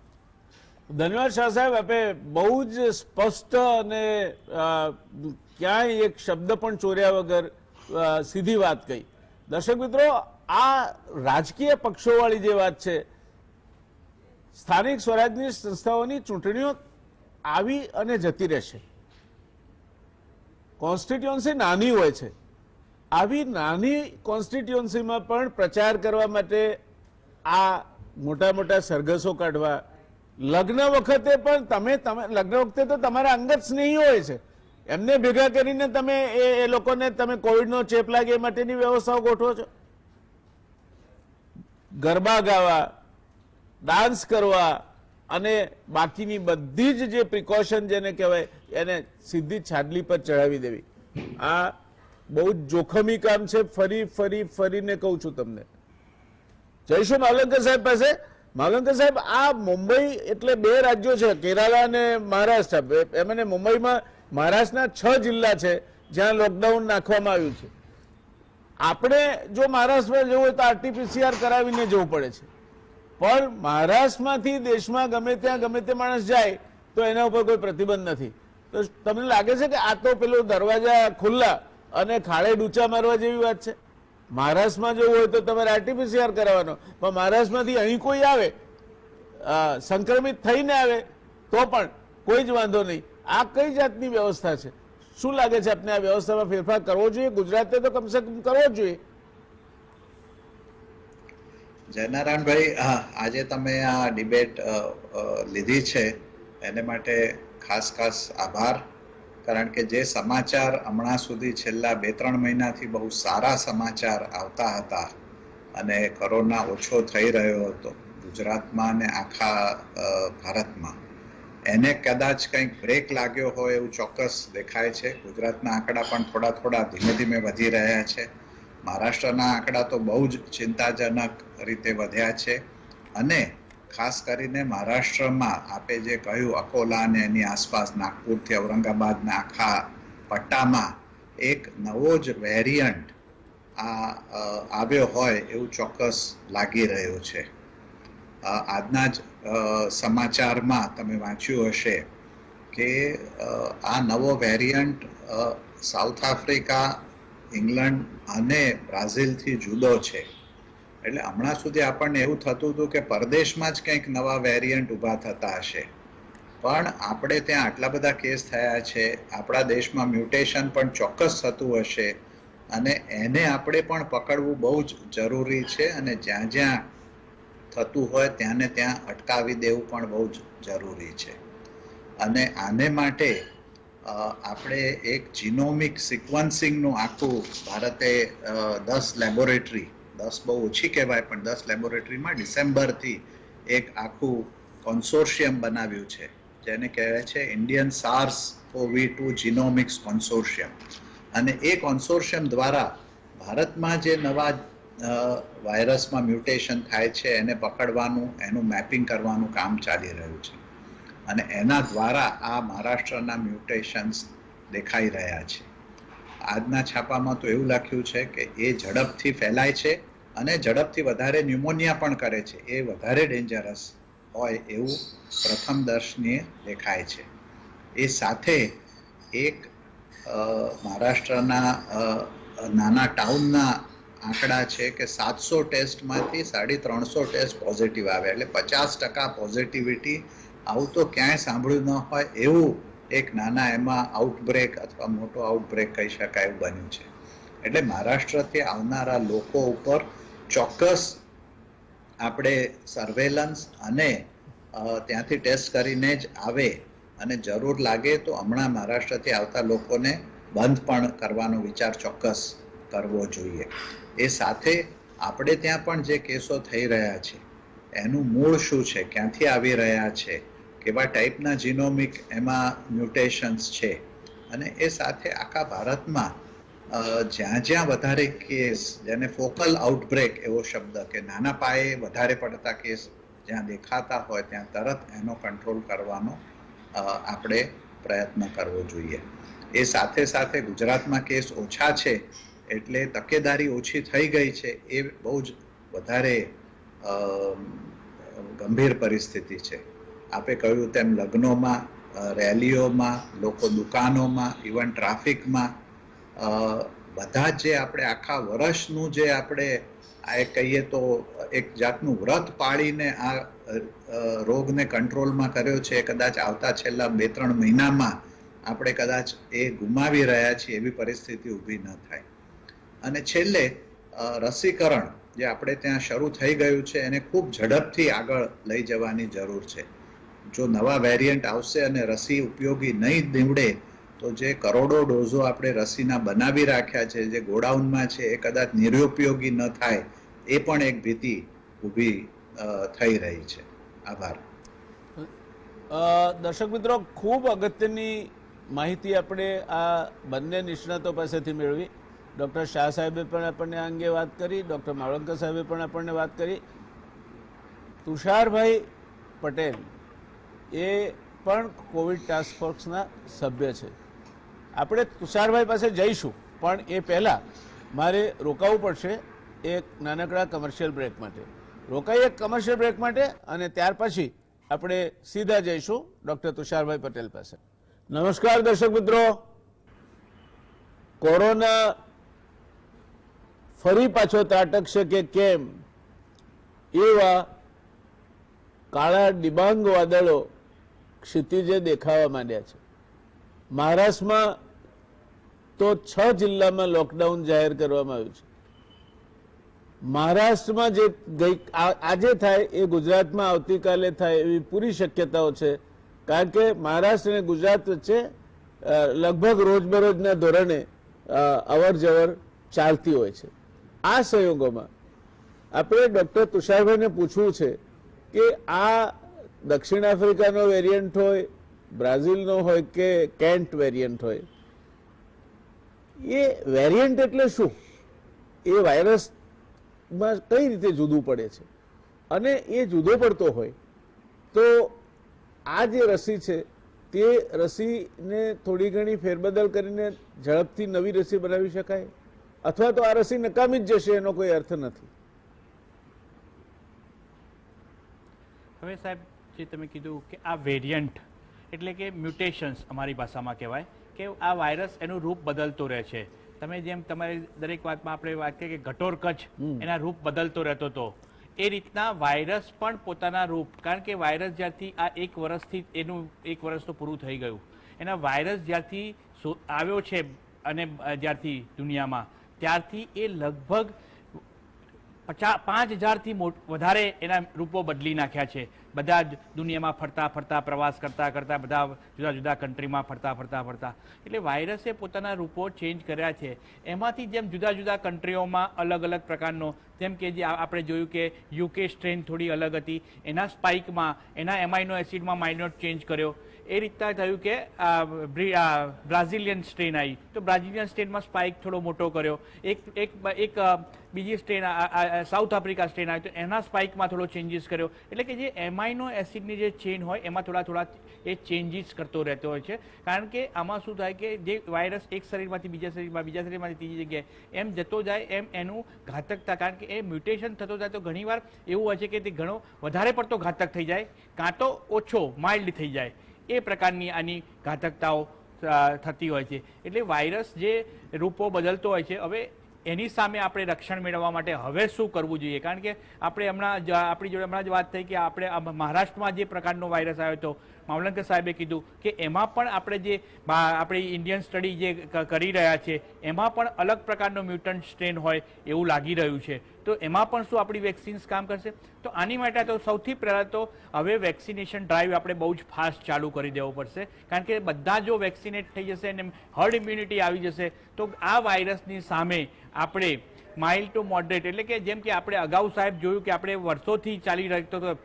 ધન્યવાદ શાહ સાહેબ, આપે બહુ જ સ્પષ્ટ અને ક્યાંય એક શબ્દ પણ ચોર્યા વગર સીધી વાત કહી. દર્શક મિત્રો, આ રાજકીય પક્ષોવાળી જે વાત છે, સ્થાનિક સ્વરાજની સંસ્થાઓની ચૂંટણીઓ આવી અને જતી રહેશે. કોન્સ્ટિટ્યુઅન્સી નાની હોય છે. આવી નાની કોન્સ્ટિટ્યુઅન્સીમાં પણ પ્રચાર કરવા માટે આ મોટા મોટા સરઘસો કાઢવા, લગ્ન વખતે પણ તમે લગ્ન વખતે તો તમારા અંગત સ્નેહી હોય છે, એમને ભેગા કરીને તમે એ લોકોને તમે કોવિડનો ચેપ લાગે એ માટેની વ્યવસ્થાઓ ગોઠવો છો. ગરબા ગાવા, ડાન્સ કરવા અને બાકીની બધી જ જે પ્રિકોશન જેને કહેવાય એને સીધી છાડલી પર ચડાવી દેવી, આ બહુ જ જોખમી કામ છે. ફરીને કહું છું તમને. જઈશું માવલંકર સાહેબ પાસે. માવલંકર સાહેબ, આ મુંબઈ એટલે બે રાજ્યો છે, કેરાલા અને મહારાષ્ટ્ર. એમને મુંબઈમાં મહારાષ્ટ્રના 6 જિલ્લા છે જ્યાં લોકડાઉન નાખવામાં આવ્યું છે. આપણે જો મહારાષ્ટ્રમાં જવું હોય તો આરટીપીસીઆર કરાવીને જવું પડે છે, પણ મહારાષ્ટ્રમાંથી દેશમાં ગમે ત્યાં ગમે તે માણસ જાય તો એના ઉપર કોઈ પ્રતિબંધ નથી. તો તમને લાગે છે કે આ તો પેલો દરવાજા ખુલ્લા અને ખાડે ડૂચા મારવા જેવી વાત છે? મહારાષ્ટ્રમાં જવું હોય તો તમારે આરટીપીસીઆર કરાવવાનો, પણ મહારાષ્ટ્રમાંથી અહીં કોઈ આવે, સંક્રમિત થઈને આવે તો પણ કોઈ જ વાંધો નહીં. આ કઈ જાતની વ્યવસ્થા છે? શું લાગે છે આપને આ વ્યવસ્થામાં ફેરફાર કરવો જોઈએ? ગુજરાતે તો કમસે કમ કરવો જ જોઈએ. જયનારાયણભાઈ, આજે તમે આ ડિબેટ લીધી છે એને માટે ખાસ આભાર. કારણ કે જે સમાચાર હમણાં સુધી છેલ્લા 2-3 મહિનાથી બહુ સારા સમાચાર આવતા હતા અને કોરોના ઓછો થઈ રહ્યો હતો ગુજરાતમાં અને આખા ભારતમાં, એને કદાચ કંઈક બ્રેક લાગ્યો હોય એવું ચોક્કસ દેખાય છે. ગુજરાતના આંકડા પણ થોડા ધીમે ધીમે વધી રહ્યા છે. મહારાષ્ટ્રના આંકડા તો બહુ જ ચિંતાજનક રીતે વધ્યા છે. અને ખાસ કરીને મહારાષ્ટ્રમાં આપે જે કહ્યું, અકોલા અને એની આસપાસ, નાગપુરથી ઔરંગાબાદના આખા પટ્ટામાં એક નવો જ વેરિયન્ટ આવ્યો હોય એવું ચોક્કસ લાગી રહ્યું છે. આજના જ સમાચારમાં તમે વાંચ્યું હશે કે આ નવો વેરિયન્ટ સાઉથ આફ્રિકા, ઇંગ્લેન્ડ અને બ્રાઝિલથી જુદો છે. એટલે હમણાં સુધી આપણને એવું થતું હતું કે પરદેશમાં જ કંઈક નવા વેરિયન્ટ ઊભા થતા હશે, પણ આપણે ત્યાં આટલા બધા કેસ થયા છે, આપણા દેશમાં મ્યુટેશન પણ ચોક્કસ થતું હશે, અને એને આપણે પણ પકડવું બહુ જ જરૂરી છે. અને જ્યાં જ્યાં થતું હોય ત્યાંને ત્યાં અટકાવી દેવું પણ બહુ જ જરૂરી છે. અને આને માટે આપણે એક જીનોમિક સિક્વન્સિંગનું આખું ભારતે 10 લેબોરેટરી 10 બહુ ઓછી કહેવાય પણ 10 લેબોરેટરીમાં ડિસેમ્બરથી એક આખું કોન્સોર્શિયમ બનાવ્યું છે જેને કહેવાય છે ઇન્ડિયન સાર્સ CoV-2 જીનોમિક્સ કોન્સોર્શિયમ. અને એ કોન્સોર્શિયમ દ્વારા ભારતમાં જે નવા વાયરસમાં મ્યુટેશન થાય છે એને પકડવાનું, એનું મેપિંગ કરવાનું કામ ચાલી રહ્યું છે. અને એના દ્વારા આ મહારાષ્ટ્રના મ્યુટેશન્સ દેખાઈ રહ્યા છે. આજના છાપામાં તો એવું લખ્યું છે કે એ ઝડપથી ફેલાય છે અને ઝડપથી વધારે ન્યુમોનિયા પણ કરે છે. એ વધારે ડેન્જરસ હોય એવું પ્રથમ દર્શનીય દેખાય છે. એ સાથે એક મહારાષ્ટ્રના નાના ટાઉનના આંકડા છે કે 700 ટેસ્ટમાંથી 350 ટેસ્ટ પોઝિટિવ આવે, એટલે 50% પોઝિટિવિટી. આવું તો ક્યાંય સાંભળ્યું ન હોય એવું એક નાના એમાં આઉટબ્રેક અથવા મોટો આઉટબ્રેક કહી શકાય એવું બન્યું છે. એટલે મહારાષ્ટ્રથી આવનારા લોકો ઉપર ચોક્કસ આપણે સર્વેલન્સ અને ત્યાંથી ટેસ્ટ કરીને જ આવે અને જરૂર લાગે તો હમણાં મહારાષ્ટ્રથી આવતા લોકોને બંધ પણ કરવાનો વિચાર ચોક્કસ કરવો જોઈએ. એ સાથે આપણે ત્યાં પણ જે કેસો થઈ રહ્યા છે એનું મૂળ શું છે, ક્યાંથી આવી રહ્યા છે, કેવા ટાઈપના જીનોમિક એમાં મ્યુટેશન્સ છે, અને એ સાથે આખા ભારતમાં જ્યાં જ્યાં વધારે કેસ, જેને ફોકલ આઉટબ્રેક એવો શબ્દ, કે નાના પાયે વધારે પડતા કેસ જ્યાં દેખાતા હોય ત્યાં તરત એનો કંટ્રોલ કરવાનો આપણે પ્રયત્ન કરવો જોઈએ. એ સાથે સાથે ગુજરાતમાં કેસ ઓછા છે એટલે તકેદારી ઓછી થઈ ગઈ છે, એ બહુ જ વધારે ગંભીર પરિસ્થિતિ છે. આપે કહ્યું તેમ લગ્નોમાં, રેલીઓમાં, લોકો દુકાનોમાં, ઇવન ટ્રાફિકમાં, બધા જે આપણે આખા વર્ષનું જે આપણે આ કહીએ તો એક જાતનું વ્રત પાળીને આ રોગને કંટ્રોલમાં કર્યો છે, કદાચ આવતા છેલ્લા 2-3 મહિનામાં આપણે કદાચ એ ગુમાવી રહ્યા છીએ એવી પરિસ્થિતિ ઊભી ન થાય. અને છેલ્લે રસીકરણ જે આપણે ત્યાં શરૂ થઈ ગયું છે એને ખૂબ ઝડપથી આગળ લઈ જવાની જરૂર છે. જો નવા વેરિયન્ટ આવશે અને રસી ઉપયોગી નહીં નીવડે તો જે કરોડો ડોઝો આપણે રસીના બનાવી રાખ્યા છે, જે ગોડાઉનમાં છે, એ કદાચ નિરુપયોગી ન થાય, એ પણ એક ભીતિ ઊભી થઈ રહી છે. આભાર. દર્શક મિત્રો, ખૂબ અગત્યની માહિતી આપણે આ બંને નિષ્ણાતો પાસેથી મેળવી. ડૉક્ટર શાહ સાહેબે પણ આપણને આ અંગે વાત કરી, ડૉક્ટર માવલંકર સાહેબે પણ આપણને વાત કરી. તુષારભાઈ પટેલ એ પણ કોવિડ ટાસ્ક ફોર્સના સભ્ય છે. આપણે તુષારભાઈ પાસે જઈશું, પણ એ પહેલાં મારે રોકાવું પડશે એક નાનકડા કમર્શિયલ બ્રેક માટે. રોકાઈએ એક કમર્શિયલ બ્રેક માટે અને ત્યાર પછી આપણે સીધા જઈશું ડૉક્ટર તુષારભાઈ પટેલ પાસે. નમસ્કાર દર્શક મિત્રો. કોરોના ફરી પાછો ત્રાટકશે કે કેમ એવા કાળા ડિબાંગ વાદળો ક્ષિતિજે દેખાવા માંડ્યા છે. મહારાષ્ટ્રમાં તો 6 જિલ્લામાં લોકડાઉન જાહેર કરવામાં આવ્યું છે. મહારાષ્ટ્રમાં જે આજે થાય એ ગુજરાતમાં આવતીકાલે થાય એવી પૂરી શક્યતાઓ છે, કારણ કે મહારાષ્ટ્ર અને ગુજરાત વચ્ચે લગભગ રોજબરોજના ધોરણે અવર જવર ચાલતી હોય છે. આ સંયોગોમાં આપણે ડૉક્ટર તુષારભાઈને પૂછવું છે કે આ દક્ષિણ આફ્રિકાનો વેરિયન્ટ હોય, બ્રાઝિલનો હોય કે કેન્ટ વેરિયન્ટ હોય, એ વેરિયન્ટ એટલે શું? એ વાયરસમાં કઈ રીતે જુદું પડે છે? અને એ જુદો પડતો હોય તો આ જે રસી છે તે રસીને થોડી ઘણી ફેરબદલ કરીને ઝડપથી નવી રસી બનાવી શકાય, અથવા તો આ રસી નકામી જ જશે, એનો કોઈ અર્થ નથી. હવે સાહેબ, જે તમે કીધું કે આ વેરિયન્ટ એટલે કે મ્યુટેશન્સ અમારી ભાષામાં કહેવાય, કે આ વાયરસ એનું રૂપ બદલતો રહે છે. તમે જેમ તમારી દરેક વાતમાં આપણે વાત કરીએ કે ઘટોરકચ એના રૂપ બદલતો રહેતો હતો, એ રીતના વાયરસ પણ પોતાના રૂપ, કારણ કે વાયરસ જ્યારથી આ 1 વર્ષથી એનું 1 વર્ષ તો પૂરું થઈ ગયું, એના વાયરસ જ્યારથી આવ્યો છે અને જ્યારથી દુનિયામાં ત્યારથી એ લગભગ 5,000થી વધારે એના રૂપો બદલી નાખ્યા છે. બધા જ દુનિયામાં ફરતા ફરતા પ્રવાસ કરતા કરતા બધા જુદા જુદા કન્ટ્રીમાં ફરતા ફરતા ફરતા એટલે વાયરસે પોતાના રૂપો ચેન્જ કર્યા છે. એમાંથી જેમ જુદા જુદા કન્ટ્રીઓમાં અલગ અલગ પ્રકારનો, જેમ કે જે આપણે જોયું કે યુકે સ્ટ્રેન થોડી અલગ હતી, એના સ્પાઇકમાં એના એમાઇનો એસિડમાં માઇનોર ચેન્જ કર્યો. એ રીતના થયું કે બ્રાઝિલિયન સ્ટ્રેન આવી તો બ્રાઝિલિયન સ્ટ્રેનમાં સ્પાઇક થોડો મોટો કર્યો. એક બીજી સ્ટ્રેન સાઉથ આફ્રિકા સ્ટ્રેન આવી તો એના સ્પાઇકમાં થોડો ચેન્જીસ કર્યો. એટલે કે જે એમાઇનો એસિડની જે ચેઇન હોય એમાં થોડા એ ચેન્જીસ કરતો રહેતો હોય છે. કારણ કે આમાં શું થાય કે જે વાયરસ એક શરીરમાંથી બીજા શરીરમાંથી ત્રીજી જગ્યાએ એમ જતો જાય એમ એનું ઘાતકતા, કારણ કે એ મ્યુટેશન થતો જાય તો ઘણીવાર એવું હોય છે કે તે ઘણો વધારે પડતો ઘાતક થઈ જાય કાં તો ઓછો માઇલ્ડ થઈ જાય. એ પ્રકારની આની ઘાતકતાઓ થતી હોય છે. એટલે વાયરસ જે રૂપો બદલતો હોય છે, હવે એની સામે આપણે રક્ષણ મેળવવા માટે હવે શું કરવું જોઈએ? કારણ કે આપણે આપણી જોડે હમણાં જ વાત થઈ કે આપણે મહારાષ્ટ્રમાં જે પ્રકારનો વાયરસ આવ્યો હતો, મામલતદાર સાહેબે કીધું કે એમાં પણ આપણે જે આપણી ઇન્ડિયન સ્ટડી જે કરી રહ્યા છે એમાં પણ અલગ પ્રકારનો મ્યુટન્ટ સ્ટ્રેન હોય એવું લાગી રહ્યું છે. તો એમાં પણ શું આપણી વેક્સિન્સ કામ કરશે? તો આની માટે તો સૌથી પહેલાં તો હવે વેક્સિનેશન ડ્રાઈવ આપણે બહુ જ ફાસ્ટ ચાલુ કરી દેવો પડશે. કારણ કે બધા જો વેક્સિનેટ થઈ જશે અને હર્ડ ઇમ્યુનિટી આવી જશે તો આ વાયરસની સામે આપણે માઇલ્ડ ટુ મોડરેટ, એટલે કે જેમ કે આપણે અગાઉ સાહેબ જોયું કે આપણે વર્ષોથી ચાલી રહેતો હતો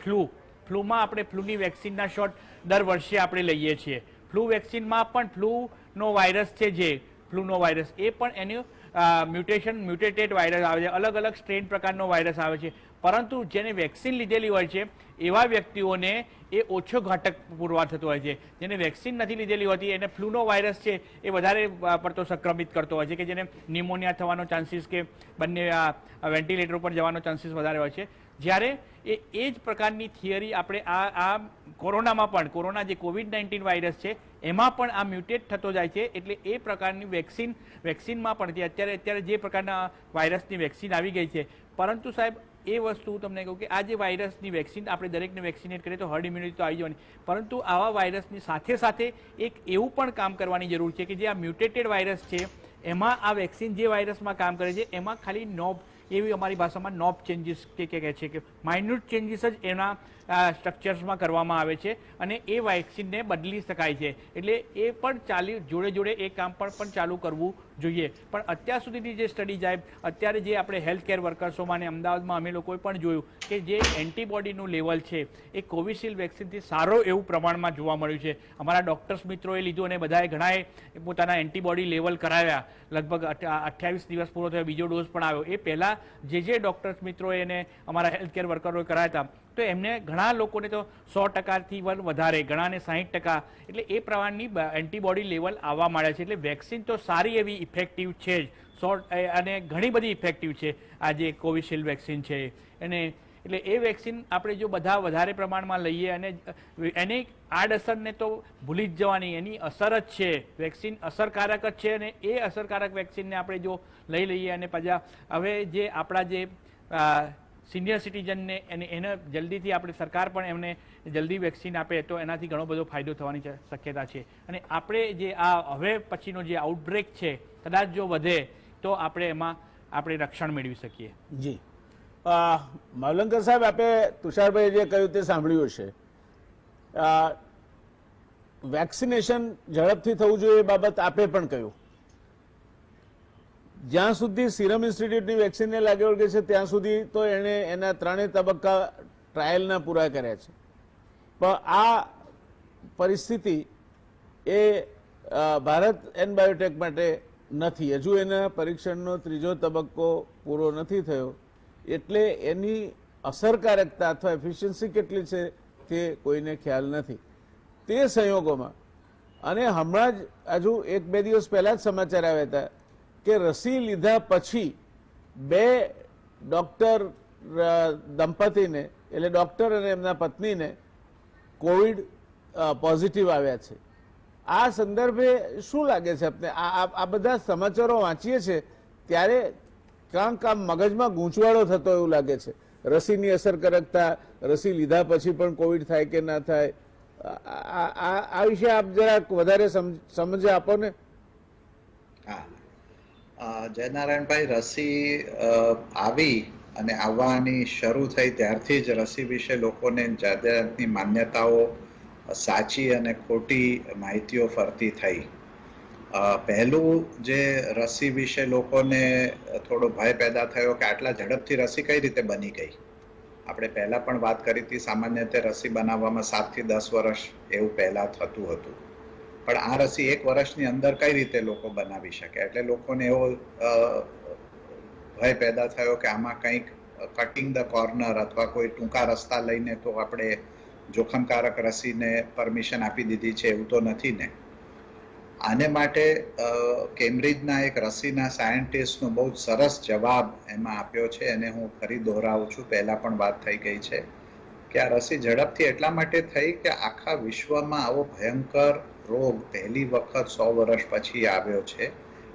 ફ્લૂમાં આપણે ફ્લૂની વેક્સિનના શોટ દર વર્ષે આપણે લઈએ છીએ. ફ્લૂ વેક્સિનમાં પણ ફ્લૂનો વાયરસ છે, જે ફ્લૂનો વાયરસ એ પણ એનું મ્યુટેટેડ વાયરસ આવે છે, અલગ અલગ સ્ટ્રેન પ્રકારનો વાયરસ આવે છે. પરંતુ જેને વેક્સિન લીધેલી હોય છે એવા વ્યક્તિઓને એ ઓછો ઘાતક પુરવાર થતો હોય છે. જેને વેક્સિન નથી લીધેલી હોતી એને ફ્લૂનો વાયરસ છે એ વધારે પડતો સંક્રમિત કરતો હોય છે, કે જેને નિમોનિયા થવાનો ચાન્સીસ કે બંને વેન્ટિલેટર ઉપર જવાનો ચાન્સીસ વધારે હોય છે. જ્યારે એ જ પ્રકારની થિયરી આપણે આ કોરોનામાં પણ, કોરોના જે COVID-19 વાયરસ છે એમાં પણ આ મ્યુટેટ થતો જાય છે. એટલે એ પ્રકારની વેક્સિનમાં પણ અત્યારે જે પ્રકારના વાયરસની વેક્સિન આવી ગઈ છે, પરંતુ સાહેબ એ વસ્તુ તમને કહું કે આ જે વાયરસની વેક્સિન આપણે દરેકને વેક્સિનેટ કરીએ તો હર્ડ ઇમ્યુનિટી તો આવી જવાની, પરંતુ આવા વાયરસની સાથે સાથે એક એવું પણ કામ કરવાની જરૂર છે કે જે આ મ્યુટેટેડ વાયરસ છે એમાં આ વેક્સિન જે વાયરસમાં કામ કરે છે એમાં ખાલી એવી અમારી ભાષામાં નોબ ચેન્જીસ કે છે કે માઇન્યુટ ચેન્જીસ જ એના સ્ટ્રક્ચર્સમાં કરવામાં આવે છે અને એ વેક્સિનને બદલી શકાય છે. એટલે એ પણ જોડે એ કામ પણ ચાલુ કરવું જોઈએ. પણ અત્યાર સુધીની જે સ્ટડી જાય, અત્યારે જે આપણે હેલ્થ કેર વર્કર્સોમાં અને અમદાવાદમાં અમે લોકોએ પણ જોયું કે જે એન્ટીબોડીનું લેવલ છે એ કોવિશિલ્ડ વેક્સિનથી સારો એવું પ્રમાણમાં જોવા મળ્યું છે. અમારા ડૉક્ટર્સ મિત્રોએ લીધું અને બધાએ ઘણાએ પોતાના એન્ટીબોડી લેવલ કરાવ્યા. લગભગ 28 દિવસ પૂરો થયો, બીજો ડોઝ પણ આવ્યો. એ પહેલાં જે ડૉક્ટર્સ મિત્રોએ એને અમારા હેલ્થ કેર વર્કરોએ કરાવ્યા હતા તો એમને ઘણા લોકોને તો 100%થી વધારે, ઘણાને 60%, એટલે એ પ્રમાણની એન્ટીબોડી લેવલ આવવા માંડ્યા છે. એટલે વેક્સિન તો સારી એવી ઇફેક્ટિવ છે જ, અને ઘણી બધી ઇફેક્ટિવ છે આ જે કોવિશિલ્ડ વેક્સિન છે એને. એટલે એ વેક્સિન આપણે જો બધા વધારે પ્રમાણમાં લઈએ અને એની આડઅસરને તો ભૂલી જ જવાની, એની અસર જ છે, વેક્સિન અસરકારક જ છે. અને એ અસરકારક વેક્સિનને આપણે જો લઈ લઈએ અને પછી હવે જે આપણા જે સિનિયર સિટીઝનને એને જલ્દીથી આપણે સરકાર પણ એમને જલ્દી વેક્સિન આપે તો એનાથી ઘણો બધો ફાયદો થવાની શક્યતા છે. અને આપણે જે આ હવે પછીનો જે આઉટબ્રેક છે કદાચ જો વધે તો એમાં આપણે રક્ષણ મેળવી શકીએ. જી માવલંકર સાહેબ, આપે તુષારભાઈ જે કહ્યું તે સાંભળ્યું હશે. વેક્સિનેશન ઝડપથી થવું જોઈએ એ બાબત આપે પણ કહ્યું. જ્યાં સુધી સિરમ ઇન્સ્ટિટ્યૂટની વેક્સિનને લાગે વળગે છે ત્યાં સુધી તો એણે એના 3 તબક્કા ટ્રાયલના પૂરા કર્યા છે. પણ આ પરિસ્થિતિ એ ભારત એન્ડ બાયોટેક માટે નથી. હજુ એના પરીક્ષણનો 3જો તબક્કો પૂરો નથી થયો, એટલે એની અસરકારકતા અથવા એફિશિયન્સી કેટલી છે તે કોઈને ખ્યાલ નથી. તે સંયોગોમાં અને હમણાં જ હજુ 1-2 દિવસ પહેલા જ સમાચાર આવ્યા હતા કે રસી લીધા પછી 2 ડોક્ટર દંપતીને, એટલે ડોક્ટર અને એમના પત્નીને કોવિડ પોઝિટિવ આવ્યા છે. આ સંદર્ભે શું લાગે છે આપને? આ બધા સમાચારો વાંચીએ છીએ ત્યારે ક્યાંક આમ મગજમાં ગૂંચવાડો થતો એવું લાગે છે. રસીની અસરકારકતા, રસી લીધા પછી પણ કોવિડ થાય કે ના થાય, આ વિશે આપ જરાક વધારે સમજ આપો ને. હા, જયનારાયણભાઈ, રસી આવી અને આવવાની શરૂ થઈ ત્યારથી જ રસી વિશે લોકોને જાત જાતની માન્યતાઓ, સાચી અને ખોટી માહિતીઓ ફરતી થઈ. પહેલું જે રસી વિશે લોકોને થોડો ભય પેદા થયો કે આટલા ઝડપથી રસી કઈ રીતે બની ગઈ. આપણે પહેલા પણ વાત કરી હતી, સામાન્ય રીતે રસી બનાવવામાં 7 થી 10 વર્ષ એવું પહેલા થતું હતું, પણ આ રસી 1 વર્ષની અંદર કઈ રીતે લોકો બનાવી શકે. એટલે લોકોને એવો ભય પેદા થયો કે આમાં કંઈક કટિંગ ધ કોર્નર અથવા કોઈ ટૂંકા રસ્તા લઈને તો આપણે જોખમકારક રસીને પરમિશન આપી દીધી છે, એવું તો નથી ને. આને માટે કેમ્બ્રિજના એક રસીના સાયન્ટિસ્ટનો બહુ જ સરસ જવાબ એમાં આપ્યો છે, અને હું ફરી દોહરાવું છું, પહેલા પણ વાત થઈ ગઈ છે કે આ રસી ઝડપથી એટલા માટે થઈ કે આખા વિશ્વમાં આવો ભયંકર રોગ પહેલી વખત 100 વર્ષ પછી આવ્યો છે.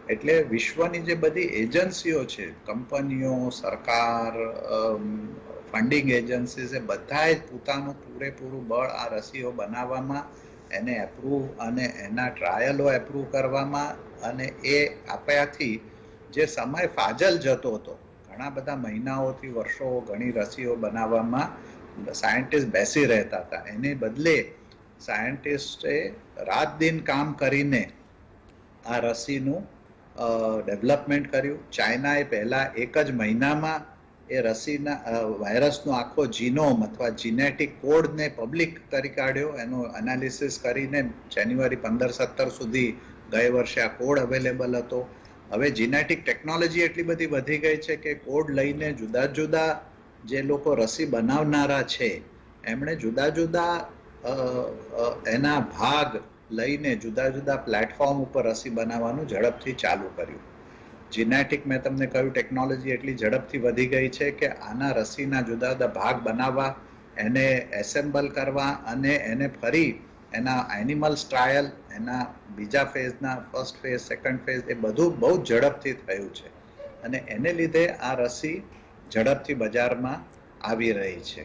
એટલે વિશ્વની જે બધી એજન્સીઓ છે, કંપનીઓ, સરકાર, ફંડિંગ એજન્સીસ, એ બધાએ પોતાનું પૂરેપૂરું બળ આ રસીઓ બનાવવામાં, એને એપ્રૂવ અને એના ટ્રાયલો એપ્રૂવ કરવામાં, અને એ આપ્યાથી જે સમય ફાજલ જતો હતો, ઘણા બધા મહિનાઓથી વર્ષો ઘણી રસીઓ બનાવવામાં સાયન્ટિસ્ટ બેસી રહેતા હતા, એને બદલે સાયન્ટિસ્ટે રાત દિન કામ કરીને આ રસીનું ડેવલપમેન્ટ કર્યું. ચાઇનાએ પહેલા 1 જ મહિનામાં એ રસીના વાયરસનો આખો જીનોમ અથવા જીનેટિક કોડને પબ્લિક કરી કાઢ્યો. એનું એનાલિસિસ કરીને જાન્યુઆરી 15-17 સુધી ગયે વર્ષે આ કોડ અવેલેબલ હતો. હવે જીનેટિક ટેકનોલોજી એટલી બધી વધી ગઈ છે કે કોડ લઈને જુદા જુદા જે લોકો રસી બનાવનારા છે એમણે જુદા જુદા એના ભાગ લઈને જુદા જુદા પ્લેટફોર્મ ઉપર રસી બનાવવાનું ઝડપથી ચાલુ કર્યું. જીનેટિક, મેં તમને કહ્યું, ટેકનોલોજી એટલી ઝડપથી વધી ગઈ છે કે આના રસીના જુદા જુદા ભાગ બનાવવા, એને એસેમ્બલ કરવા અને એને ફરી એના એનિમલ્સ ટ્રાયલ, એના બીજા ફેઝના, ફર્સ્ટ ફેઝ, સેકન્ડ ફેઝ, એ બધું બહુ ઝડપથી થયું છે, અને એને લીધે આ રસી ઝડપથી બજારમાં આવી રહી છે.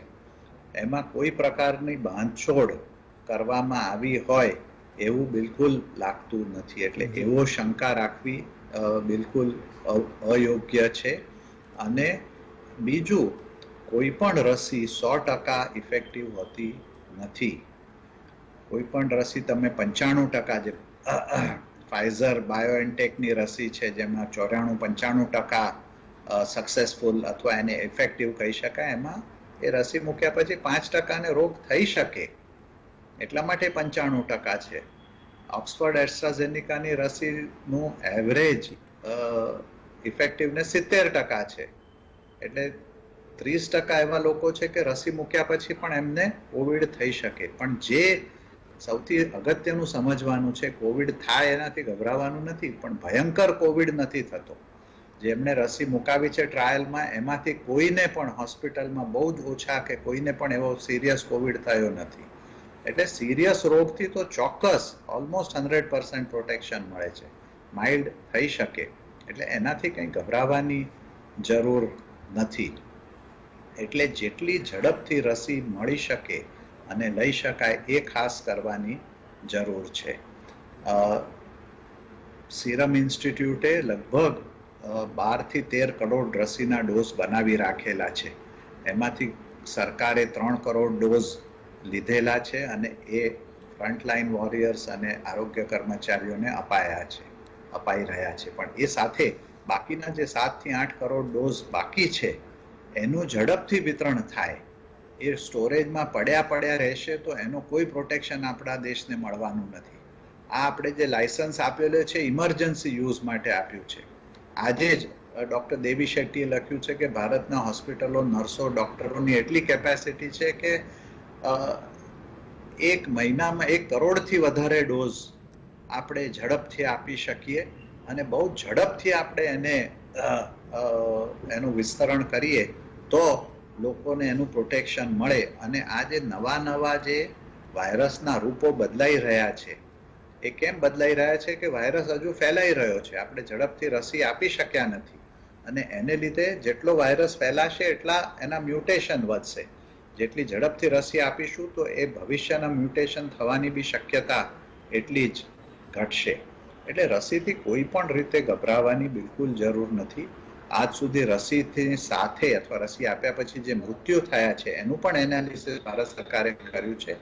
એમાં કોઈ પ્રકારની બાંધછોડ કરવામાં આવી હોય એવું બિલકુલ લાગતું નથી. એટલે એવો શંકા રાખવી બિલકુલ અયોગ્ય છે. અને બીજું, કોઈ પણ રસી 100% ઇફેક્ટિવ હોતી નથી. કોઈ પણ રસી તમે 95%, જે ફાઇઝર બાયોએનટેકની રસી છે જેમાં 94-95% સક્સેસફુલ અથવા એને ઇફેક્ટિવ કહી શકાય, એમાં એ રસી મૂક્યા પછી 5% ને રોગ થઈ શકે, એટલા માટે 95% છે. ઓક્સફર્ડ એસ્ટ્રાઝેનિકાની રસીનું એવરેજ ઇફેક્ટિવનેસ 70% છે. એટલે 30% એવા લોકો છે કે રસી મૂક્યા પછી પણ એમને કોવિડ થઈ શકે. પણ જે સૌથી અગત્યનું સમજવાનું છે, કોવિડ થાય એનાથી ગભરાવાનું નથી, પણ ભયંકર કોવિડ નથી થતો. જેમને રસી મુકાવી છે ટ્રાયલમાં, એમાંથી કોઈને પણ હોસ્પિટલમાં બહુ જ ઓછા કે કોઈને પણ એવો સિરિયસ કોવિડ થયો નથી. એટલે સિરિયસ રોગથી તો ચોક્કસ ઓલમોસ્ટ 100% પ્રોટેક્શન મળે છે, માઇલ્ડ થઈ શકે. એટલે એનાથી કંઈ ગભરાવાની જરૂર નથી. એટલે જેટલી ઝડપથી રસી મળી શકે અને લઈ શકાય એ ખાસ કરવાની જરૂર છે. સિરમ ઇન્સ્ટિટ્યૂટે લગભગ 12 થી 13 કરોડ રસીના ડોઝ બનાવી રાખેલા છે. એમાંથી સરકારે 3 કરોડ ડોઝ લીધેલા છે અને એ ફ્રન્ટલાઇન વોરિયર્સ અને આરોગ્ય કર્મચારીઓને અપાઈ રહ્યા છે. પણ એ સાથે બાકીના જે 7 થી 8 કરોડ ડોઝ બાકી છે એનું ઝડપથી વિતરણ થાય. એ સ્ટોરેજમાં પડ્યા રહેશે તો એનો કોઈ પ્રોટેક્શન આપણા દેશને મળવાનું નથી. આ આપણે જે લાયસન્સ આપેલું છે ઇમરજન્સી યુઝ માટે આપ્યું છે. આજે જ ડૉક્ટર દેવી શેટ્ટીએ લખ્યું છે કે ભારતના હોસ્પિટલો, નર્સો, ડૉક્ટરોની એટલી કેપેસિટી છે કે 1 મહિનામાં 1 કરોડથી વધારે ડોઝ આપણે ઝડપથી આપી શકીએ, અને બહુ ઝડપથી આપણે એનું વિસ્તરણ કરીએ તો લોકોને એનું પ્રોટેક્શન મળે. અને આ જે નવા જે વાયરસના રૂપો બદલાઈ રહ્યા છે, એ કેમ બદલાઈ રહ્યા છે કે વાયરસ હજુ ફેલાઈ રહ્યો છે, આપણે ઝડપથી રસી આપી શક્યા નથી, અને એને લીધે જેટલો વાયરસ ફેલાશે એટલા એના મ્યુટેશન વધશે. જેટલી ઝડપથી રસી આપીશું તો એ ભવિષ્યના મ્યુટેશન થવાની બી શક્યતા એટલી જ ઘટશે. એટલે રસીથી કોઈ પણ રીતે ગભરાવાની બિલકુલ જરૂર નથી. આજ સુધી રસીથી સાથે અથવા રસી આપ્યા પછી જે મૃત્યુ થયા છે એનું પણ એનાલિસિસ ભારત સરકારે કર્યું છે.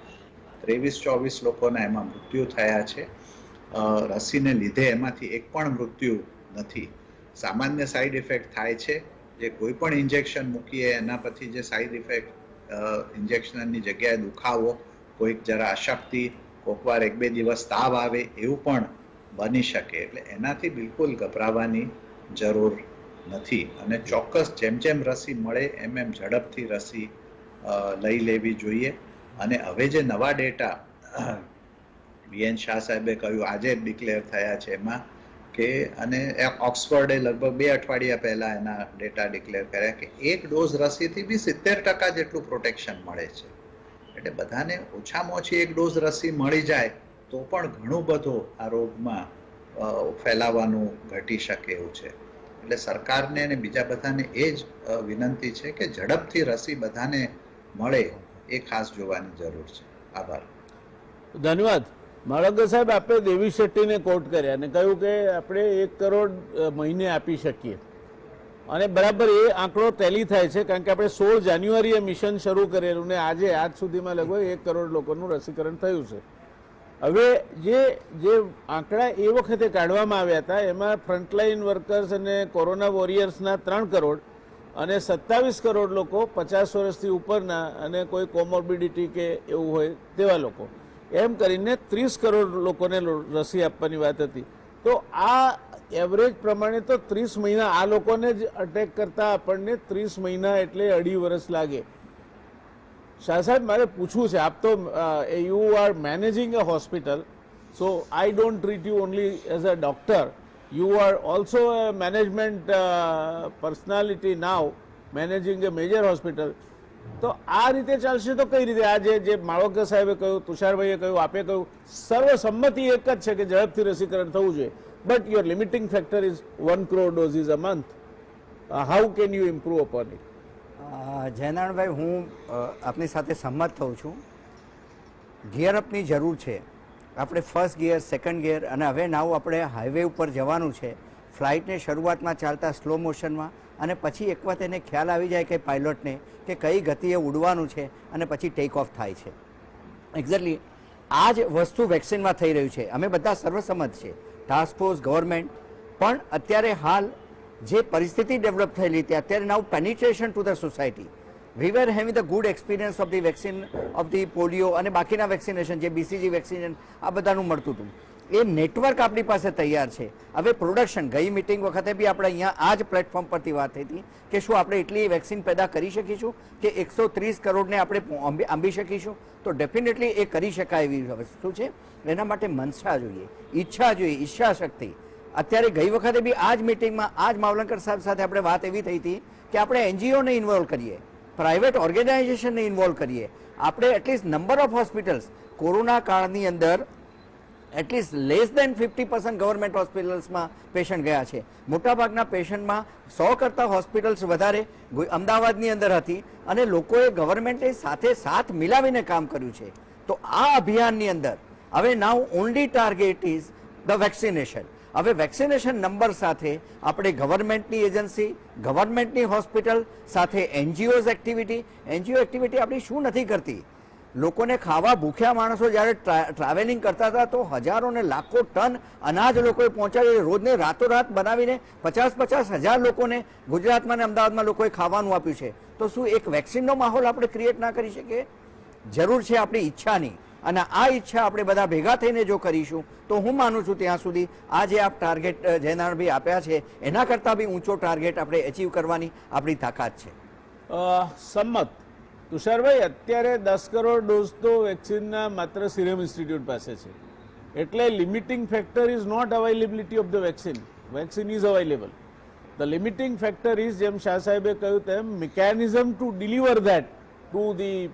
23-24 લોકોના એમાં મૃત્યુ થયા છે. રસીને લીધે એમાંથી એક પણ મૃત્યુ નથી. સામાન્ય સાઈડ ઇફેક્ટ થાય છે, જે કોઈ પણ ઇન્જેક્શન મૂકીએ એના પછી જે સાઈડ ઇફેક્ટ, ઇન્જેક્શનની જગ્યાએ દુખાવો, કોઈક જરા અશક્તિ, કોકવાર 1-2 દિવસ તાવ આવે એવું પણ બની શકે. એટલે એનાથી બિલકુલ ગભરાવાની જરૂર નથી. અને ચોક્કસ જેમ જેમ રસી મળે એમ ઝડપથી રસી લઈ લેવી જોઈએ. અને હવે જે નવા ડેટા BN શાહ સાહેબે કહ્યું આજે ડિક્લેર થયા છે એમાં કે, અને ઓક્સફર્ડે લગભગ 2 અઠવાડિયા પહેલા એના ડેટા ડિક્લેર કર્યા કે 1 ડોઝ રસીથી બી 70% જેટલું પ્રોટેક્શન મળે છે. એટલે બધાને ઓછામાં ઓછી 1 ડોઝ રસી મળી જાય તો પણ ઘણું બધું આ રોગમાં ફેલાવાનું ઘટી શકે એવું છે. એટલે સરકારને અને બીજા બધાને એ જ વિનંતી છે કે ઝડપથી રસી બધાને મળે એ ખાસ જોવાની જરૂર છે. આભાર. ધન્યવાદ. માળવકર સાહેબ, આપણે દેવી શેટ્ટીને કોટ કર્યા અને કહ્યું કે આપણે 1 કરોડ મહિને આપી શકીએ, અને બરાબર એ આંકડો ટેલી થાય છે, કારણ કે આપણે 16 જાન્યુઆરીએ મિશન શરૂ કરેલું ને આજે આજ સુધીમાં લગભગ 1 કરોડ લોકોનું રસીકરણ થયું છે. હવે જે આંકડા એ વખતે કાઢવામાં આવ્યા હતા એમાં ફ્રન્ટલાઇન વર્કર્સ અને કોરોના વોરિયર્સના 3 કરોડ અને 27 કરોડ લોકો 50 વર્ષથી ઉપરના અને કોઈ કોમોર્બિડિટી કે એવું હોય તેવા લોકો, એમ કરીને 30 કરોડ લોકોને રસી આપવાની વાત હતી. તો આ એવરેજ પ્રમાણે તો 30 મહિના આ લોકોને જ અટેક કરતા આપણને 30 મહિના એટલે 2.5 વર્ષ લાગે. શાહ સાહેબ, મારે પૂછવું છે, આપ તો you are managing a hospital, so I don't treat you only as a doctor, you are also a management personality now, managing a major hospital. તો આ રીતે ચાલશે તો કઈ રીતે? આજે જે માળવકર સાહેબે કહ્યું, તુષારભાઈએ કહ્યું, આપે કહ્યું, સર્વસંમતિ એક જ છે કે ઝડપથી રસીકરણ થવું જોઈએ, but your limiting factor is 1 crore doses a month. How can you improve upon it? Jaynarayanbhai, હું આપની સાથે સહમત થઉં છું. ગિયરઅપની જરૂર છે. આપણે ફર્સ્ટ ગિયર, સેકન્ડ ગિયર, અને હવે નાવ આપણે હાઈવે ઉપર જવાનું છે. ફ્લાઇટને શરૂઆતમાં ચાલતા સ્લો મોશનમાં, અને પછી એક વખત એને ખ્યાલ આવી જાય કે પાયલોટને કે કઈ ગતિએ ઉડવાનું છે, અને પછી ટેક ઓફ થાય છે. એક્ઝેક્ટલી આ જ વસ્તુ વેક્સિનમાં થઈ રહ્યું છે. અમે બધા સર્વસંમત છે, ટાસ્ક ફોર્સ, ગવર્મેન્ટ, પણ અત્યારે હાલ જે પરિસ્થિતિ ડેવલપ થયેલી હતી, અત્યારે now penetration to the society, we were having the good experience of the vaccine, of the polio અને બાકીના વેક્સિનેશન, જે BCG વેક્સિનેશન આ બધાનું મળતું હતું, એ નેટવર્ક આપણી પાસે તૈયાર છે. હવે પ્રોડક્શન, ગઈ મિટિંગ વખતે બી આપણે અહીંયા આ જ પ્લેટફોર્મ પરથી વાત થઈ હતી કે શું આપણે એટલી વેક્સિન પેદા કરી શકીશું કે 130 કરોડને આપણે આંબી શકીશું? તો ડેફિનેટલી એ કરી શકાય એવી વસ્તુ છે. એના માટે મનસા જોઈએ, ઈચ્છા જોઈએ, ઈચ્છા શક્તિ. અત્યારે ગઈ વખતે બી આ જ મિટિંગમાં આ જ માવલંકર સાહેબ સાથે આપણે વાત એવી થઈ હતી કે આપણે NGOને ઇન્વોલ્વ કરીએ, પ્રાઇવેટ ઓર્ગેનાઇઝેશનને ઇન્વોલ્વ કરીએ. આપણે at least number of hospitals corona કાળની અંદર એટલીસ્ટ લેસ દેન 50% ગવર્મેન્ટ હોસ્પિટલ્સમાં પેશન્ટ ગયા છે. મોટાભાગના પેશન્ટમાં 100 કરતાં હોસ્પિટલ્સ વધારે અમદાવાદની અંદર હતી, અને લોકોએ ગવર્મેન્ટે સાથે સાથ મિલાવીને કામ કર્યું છે. તો આ અભિયાનની અંદર હવે now only target is the vaccination. હવે વેક્સિનેશન નંબર સાથે આપણે ગવર્મેન્ટની એજન્સી, ગવર્મેન્ટની હોસ્પિટલ સાથે NGOs એક્ટિવિટી. NGO એક્ટિવિટી આપણી શું નથી કરતી? લોકોને ખાવા ભૂખ્યા માણસો જ્યારે ટ્રાવેલિંગ કરતા હતા તો હજારો ને લાખો ટન અનાજ લોકોએ પહોંચાડી, રોજને રાતોરાત બનાવીને 50-50 હજાર લોકોને ગુજરાતમાં અને અમદાવાદમાં લોકોએ ખાવાનું આપ્યું છે. તો શું એક વેક્સિનનો માહોલ આપણે ક્રિએટ ના કરી શકીએ? જરૂર છે આપણી ઈચ્છાની, અને આ ઈચ્છા આપણે બધા ભેગા થઈને જો કરીશું તો હું માનું છું ત્યાં સુધી આ જે આપ ટાર્ગેટ જયનારાયણભાઈ આપ્યા છે એના કરતાં બી ઊંચો ટાર્ગેટ આપણે એચીવ કરવાની આપણી તાકાત છે. સંમત. તુષારભાઈ, અત્યારે 10 કરોડ ડોઝ તો વેક્સિનના માત્ર સિરમ ઇન્સ્ટિટ્યૂટ પાસે છે, એટલે limiting factor is not availability of the vaccine. Vaccine is available. The limiting factor is, જેમ શાહ સાહેબે કહ્યું તેમ, mechanism to deliver that to the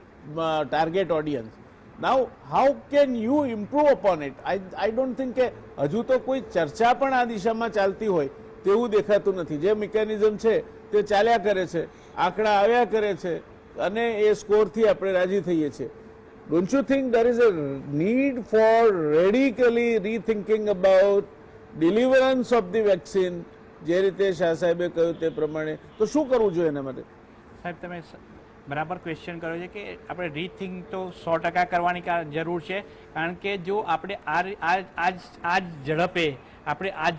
target audience. Now how can you improve upon it? I don't think કે હજુ તો કોઈ ચર્ચા પણ આ દિશામાં ચાલતી હોય તેવું દેખાતું નથી. જે મિકેનિઝમ છે તે ચાલ્યા કરે છે, આંકડા આવ્યા કરે છે, અને એ સ્કોરથી આપણે રાજી થઈએ છીએ. Don't you think there is a need for radically rethinking about deliverance of the vaccine, જે રીતે શાહ સાહેબે કહ્યું તે પ્રમાણે, તો શું કરવું જોઈએ એના માટે? સાહેબ તમે બરાબર ક્વેશ્ચન કર્યો છે કે આપણે રીથિંક તો 100% કરવાની જરૂર છે, કારણ કે જો આપણે આ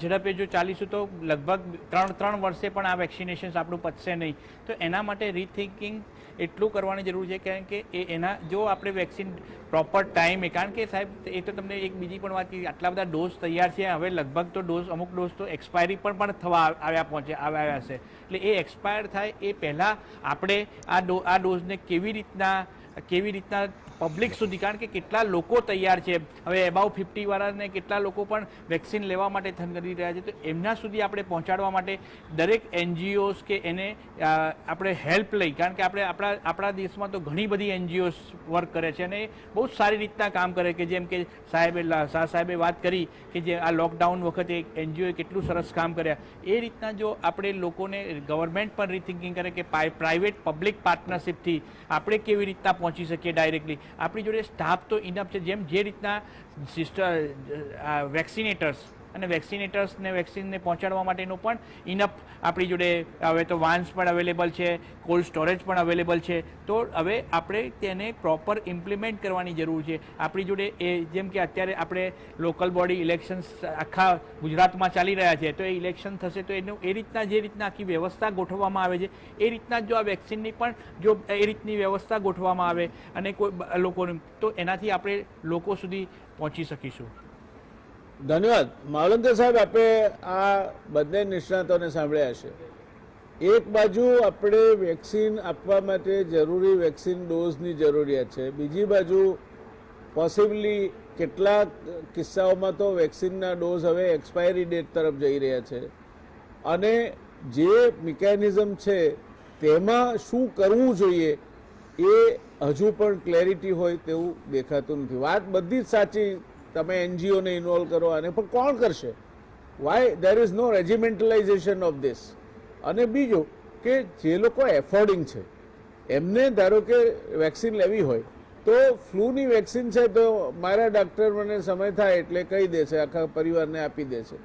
ઝડપે જો ચાલીશું તો લગભગ ત્રણ વર્ષે પણ આ વેક્સિનેશન આપણું પતશે નહીં. તો એના માટે રીથિંકિંગ એટલું કરવાની જરૂર છે, કારણ કે એના જો આપણે વેક્સિન પ્રોપર ટાઈમે, કારણ કે સાહેબ એ તો તમને એક બીજી પણ વાત કરી, આટલા બધા ડોઝ તૈયાર છે, હવે લગભગ તો અમુક ડોઝ તો એક્સપાયરી પણ થવા આવ્યા છે. એટલે એ એક્સપાયર થાય એ પહેલાં આપણે આ ડોઝને કેવી રીતના પબ્લિક સુધી, કારણ કે કેટલા લોકો તૈયાર છે, હવે એબાઉ 50 વાળાને કેટલા લોકો પણ વેક્સિન લેવા માટે કરી રહ્યા છે, તો એમના સુધી આપણે પહોંચાડવા માટે દરેક NGOs કે એને આપણે હેલ્પ લઈ, કારણ કે આપણે આપણા દેશમાં તો ઘણી બધી NGOs વર્ક કરે છે અને બહુ જ સારી રીતના કામ કરે, કે જેમ કે શાહ સાહેબે વાત કરી કે જે આ લોકડાઉન વખતે NGOએ કેટલું સરસ કામ કર્યા, એ રીતના જો આપણે લોકોને, ગવર્મેન્ટ પણ રીથિંકિંગ કરે કે પ્રાઇવેટ પબ્લિક પાર્ટનરશિપથી આપણે કેવી રીતના પહોંચી શકીએ ડાયરેક્ટલી. આપણી જોડે સ્ટાફ તો ઇનફ છે, જે રીતના વેક્સિનેટર્સને વેક્સિનને પહોંચાડવા માટેનું પણ ઇનફ આપણી જોડે હવે તો વાન્સ પણ અવેલેબલ છે, કોલ્ડ સ્ટોરેજ પણ અવેલેબલ છે. તો હવે આપણે તેને પ્રોપર ઇમ્પ્લિમેન્ટ કરવાની જરૂર છે. આપણી જોડે જેમ કે અત્યારે આપણે લોકલ બોડી ઇલેક્શન્સ આખા ગુજરાતમાં ચાલી રહ્યા છે, તો એ ઇલેક્શન થશે તો એનું જે રીતના આખી વ્યવસ્થા ગોઠવવામાં આવે છે, એ રીતના જો આ વેક્સિનની પણ જો એ રીતની વ્યવસ્થા ગોઠવવામાં આવે અને કોઈ લોકોને, તો એનાથી આપણે લોકો સુધી પહોંચી શકીશું. ધન્યવાદ. માવલંકર સાહેબ, આપણે આ બંને નિષ્ણાતોને સાંભળ્યા હશે. એક બાજુ આપણે વેક્સિન આપવા માટે જરૂરી વેક્સિન ડોઝની જરૂરિયાત છે, બીજી બાજુ પોસિબલી કેટલાક કિસ્સાઓમાં તો વેક્સિનના ડોઝ હવે એક્સપાયરી ડેટ તરફ જઈ રહ્યા છે, અને જે મિકેનિઝમ છે તેમાં શું કરવું જોઈએ એ હજુ પણ ક્લેરિટી હોય તેવું દેખાતું નથી. વાત બધી જ સાચી, તમે NGOને ઇન્વોલ્વ કરો, અને પણ કોણ કરશે? Why there is no regimentalization of this. અને બીજું કે જે લોકો એફોર્ડિંગ છે એમને ધારો કે વેક્સિન લેવી હોય તો ફ્લૂની વેક્સિન છે તો મારા ડૉક્ટર મને સમય થાય એટલે કહી દે છે, આખા પરિવારને આપી દે છે.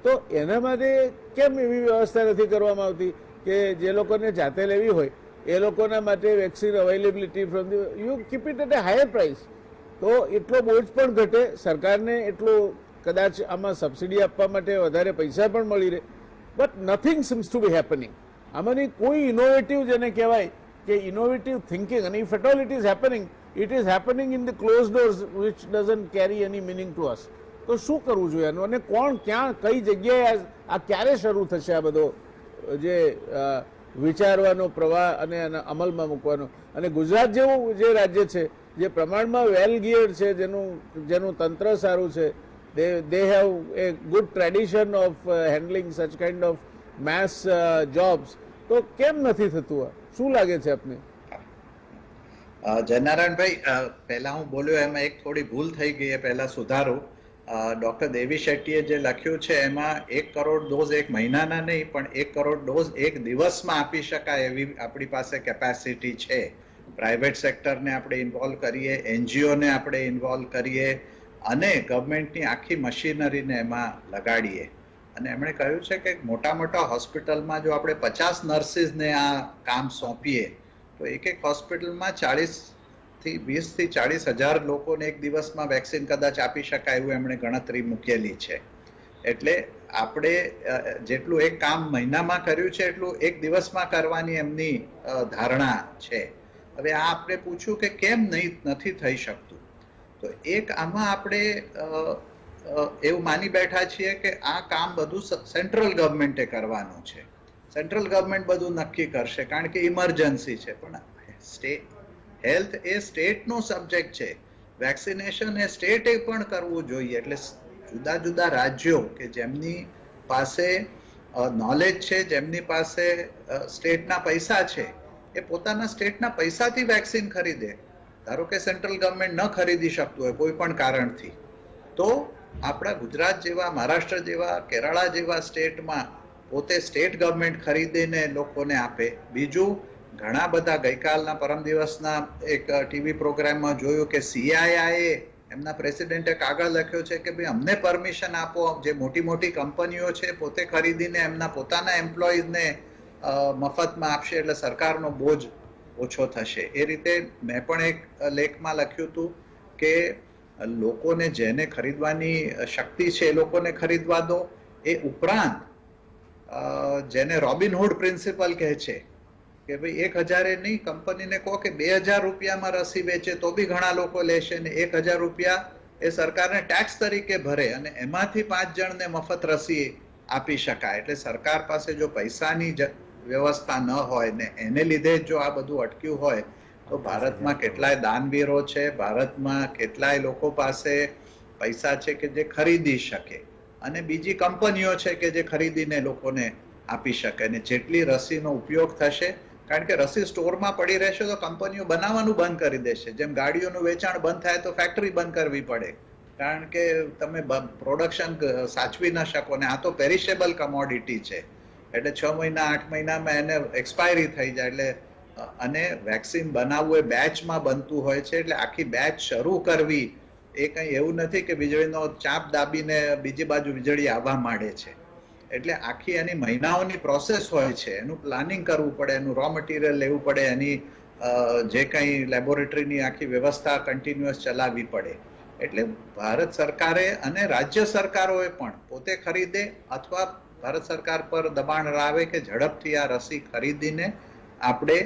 તો એના માટે કેમ એવી વ્યવસ્થા નથી કરવામાં આવતી કે જે લોકોને જાતે લેવી હોય એ લોકોના માટે vaccine availability from the you keep it at a higher price, તો એટલો બોજ પણ ઘટે, સરકારને એટલું કદાચ આમાં સબસિડી આપવા માટે વધારે પૈસા પણ મળી રહે. But nothing seems to be happening. આમાંની કોઈ ઇનોવેટિવ જેને કહેવાય કે ઇનોવેટિવ થિંકિંગ, અને if at all it is happening, it is happening in the close doors which doesn't carry any meaning to us. તો શું કરવું જોઈએ આનું, અને કોણ ક્યાં કઈ જગ્યાએ આ ક્યારે શરૂ થશે આ બધો જે વિચારવાનો પ્રવાહ અને અમલમાં મૂકવાનો? અને ગુજરાત જેવું જે રાજ્ય છે જે પ્રમાણમાં વેલ ગિયર્ડ છે, જેનું તંત્ર સારું છે, they have a good tradition of handling such kind of mass jobs, તો કેમ નથી થતું? શું લાગે છે આપને? જયનારાયણભાઈ, પહેલા હું બોલ્યો એમાં એક થોડી ભૂલ થઈ ગઈ, પહેલા સુધારું. ડોક્ટર દેવી શેટ્ટીએ જે લખ્યું છે એમાં 1 કરોડ ડોઝ એક મહિનાના નહીં પણ 1 કરોડ ડોઝ એક દિવસમાં આપી શકાય એવી આપણી પાસે કેપેસિટી છે. પ્રાઇવેટ સેક્ટરને આપણે ઇન્વોલ્વ કરીએ, NGOને આપણે ઇન્વોલ્વ કરીએ અને ગવર્મેન્ટની આખી મશીનરીને એમાં લગાડીએ. અને એમણે કહ્યું છે કે મોટા મોટા હોસ્પિટલમાં જો આપણે 50 નર્સિસને આ કામ સોંપીએ તો એક હોસ્પિટલમાં 20 થી 40 હજાર લોકોને એક દિવસમાં વેક્સિન કદાચ આપી શકાય એવું એમણે ગણતરી મૂકેલી છે. એટલે આપણે જેટલું એક કામ મહિનામાં કર્યું છે એટલું એક દિવસમાં કરવાની એમની ધારણા છે. હવે આ આપણે પૂછ્યું કે કેમ નથી થઈ શકતું, તો એક આમાં આપણે એવું માની બેઠા છીએ કે આ કામ બધું સેન્ટ્રલ ગવર્મેન્ટે કરવાનું છે, સેન્ટ્રલ ગવર્મેન્ટ બધું નક્કી કરશે કારણ કે ઇમરજન્સી છે. પણ હેલ્થ એ સ્ટેટનો સબ્જેક્ટ છે, વેક્સિનેશન એ સ્ટેટે પણ કરવું જોઈએ. એટલે જુદા જુદા રાજ્યો કે જેમની પાસે નોલેજ છે, જેમની પાસે સ્ટેટના પૈસા છે, એ પોતાના સ્ટેટના પૈસાથી વેક્સિન ખરીદે. ધારો કે સેન્ટ્રલ ગવર્મેન્ટ ન ખરીદી શકતું હોય કોઈ પણ કારણથી, તો આપણા ગુજરાત જેવા, મહારાષ્ટ્ર જેવા, કેરળા જેવા સ્ટેટમાં પોતે સ્ટેટ ગવર્મેન્ટ ખરીદીને લોકોને આપે. બીજું, ઘણા બધા ગઈકાલના પરમ દિવસના એક TV પ્રોગ્રામમાં જોયું કે CII એમના પ્રેસિડેન્ટે કાગળ લખ્યો છે કે ભાઈ અમને પરમિશન આપો, જે મોટી મોટી કંપનીઓ છે પોતે ખરીદીને એમના પોતાના એમ્પ્લોઈઝને મફતમાં આપશે એટલે સરકારનો બોજ ઓછો થશે. એ રીતે મેં પણ એક લેખમાં લખ્યું હતું કે લોકોને જેને ખરીદવાની શક્તિ છે એ લોકોને ખરીદવા દો. એ ઉપરાંત જેને રોબિનહુડ પ્રિન્સિપલ કહે છે કે ભાઈ 1000 નહીં, કંપનીને કહો કે 2000 રૂપિયામાં રસી વેચે તો બી ઘણા લોકો લેશે ને 1000 રૂપિયા એ સરકારને ટેક્સ તરીકે ભરે અને એમાંથી 5 જણને મફત રસી આપી શકાય. એટલે સરકાર પાસે જો પૈસાની વ્યવસ્થા ન હોય ને એને લીધે જો આ બધું અટક્યું હોય તો ભારતમાં કેટલાય દાનવીરો છે, ભારતમાં કેટલાય લોકો પાસે પૈસા છે કે જે ખરીદી શકે અને બીજી કંપનીઓ છે કે જે ખરીદીને લોકોને આપી શકે. અને જેટલી રસીનો ઉપયોગ થશે, કારણ કે રસી સ્ટોરમાં પડી રહેશે તો કંપનીઓ બનાવવાનું બંધ કરી દેશે. જેમ ગાડીઓનું વેચાણ બંધ થાય તો ફેક્ટરી બંધ કરવી પડે, કારણ કે તમે પ્રોડક્શન સાચવી ન શકો ને આ તો પેરિશેબલ કમોડિટી છે એટલે 6 મહિના 8 મહિનામાં એને એક્સપાયરી થઈ જાય. એટલે અને વેક્સિન બનાવવું એ બેચમાં બનતું હોય છે એટલે આખી બેચ શરૂ કરવી એ કંઈ એવું નથી કે વીજળીનો ચાપ દાબીને બીજી બાજુ વીજળી આવવા માંડે છે. એટલે આખી એની મહિનાઓની પ્રોસેસ હોય છે, એનું પ્લાનિંગ કરવું પડે, એનું રો મટીરિયલ લેવું પડે, એની જે કંઈ લેબોરેટરીની આખી વ્યવસ્થા કન્ટિન્યુઅસ ચલાવવી પડે. એટલે ભારત સરકારે અને રાજ્ય સરકારોએ પણ પોતે ખરીદે અથવા ભારત સરકાર પર દબાણ લાવે કે ઝડપથી આ રસી ખરીદીને આપણે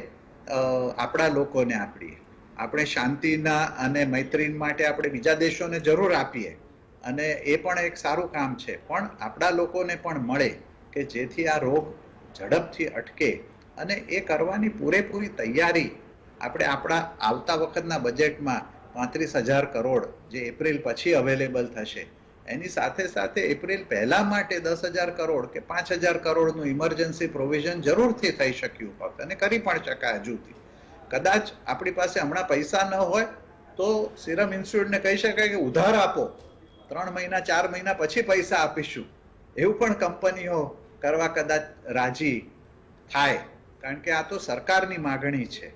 આપણા લોકોને આપીએ. આપણે શાંતિના અને મૈત્રી માટે આપણે બીજા દેશોને જરૂર આપીએ અને એ પણ એક સારું કામ છે, પણ આપણા લોકોને પણ મળે કે જેથી આ રોગ ઝડપથી અટકે. અને એ કરવાની પૂરેપૂરી તૈયારી આપણે આપણા આવતા વખતના બજેટમાં 35,000 કરોડ જે એપ્રિલ પછી અવેલેબલ થશે એની સાથે સાથે એપ્રિલ પહેલા માટે 10,000 કરોડ કે 5,000 કરોડનું ઇમરજન્સી પ્રોવિઝન જરૂરથી થઈ શક્યું હોત અને કરી પણ શકાય. હજુથી કદાચ આપણી પાસે હમણાં પૈસા ન હોય તો સિરમ ઇન્સ્ટિટ્યૂટને કહી શકાય કે ઉધાર આપો, 3 મહિના 4 મહિના પછી પૈસા આપીશું. એવું પણ કંપનીઓ કરવા કદાચ રાજી થાય, કારણ કે આ તો સરકારની માગણી છે.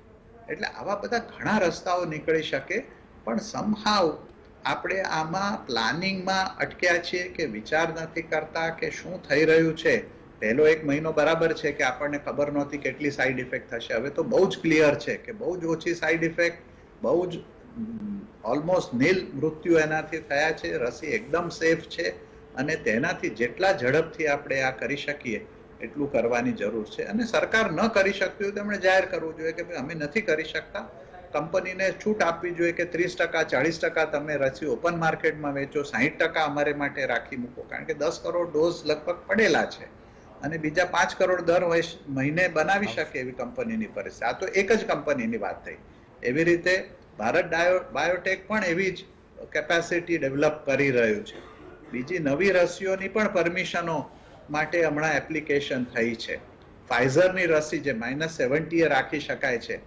એટલે આવા બધા ઘણા રસ્તાઓ નીકળી શકે, પણ સમહાવ આપણે આમાં પ્લાનિંગમાં અટક્યા છીએ કે વિચાર નથી કરતા કે શું થઈ રહ્યું છે. પહેલો 1 મહિનો બરાબર છે કે આપણને ખબર નહોતી કેટલી સાઈડ ઇફેક્ટ થશે. હવે તો બહુ જ ક્લિયર છે કે બહુ જ ઓછી સાઈડ ઇફેક્ટ, બહુ જ ઓલમોસ્ટ નીલ મૃત્યુ એનાથી થયા છે. રસી એકદમ સેફ છે અને તેનાથી જેટલા ઝડપથી આપણે આ કરી શકીએ એટલું કરવાની જરૂર છે. અને સરકાર ન કરી શકતી હોય તો એમણે જાહેર કરવું જોઈએ કે ભાઈ અમે નથી કરી શકતા. કંપનીને છૂટ આપવી જોઈએ કે 30%, 40% તમે રસી ઓપન માર્કેટમાં વેચો, 60% અમારે માટે રાખી મૂકો, કારણ કે 10 કરોડ ડોઝ લગભગ પડેલા છે અને બીજા 5 કરોડ દર મહિને બનાવી શકે એવી કંપનીની પરિસ્થિતિ. આ તો એક જ કંપનીની વાત થઈ. એવી રીતે ભારત બાયોટેક પણ એવી જ કેપેસિટી ડેવલપ કરી રહ્યું છે. બીજી નવી રસીઓની પણ પરમિશનો માટે હમણાં એપ્લિકેશન થઈ છે. ફાઇઝરની રસી જે -70 એ રાખી શકાય છે,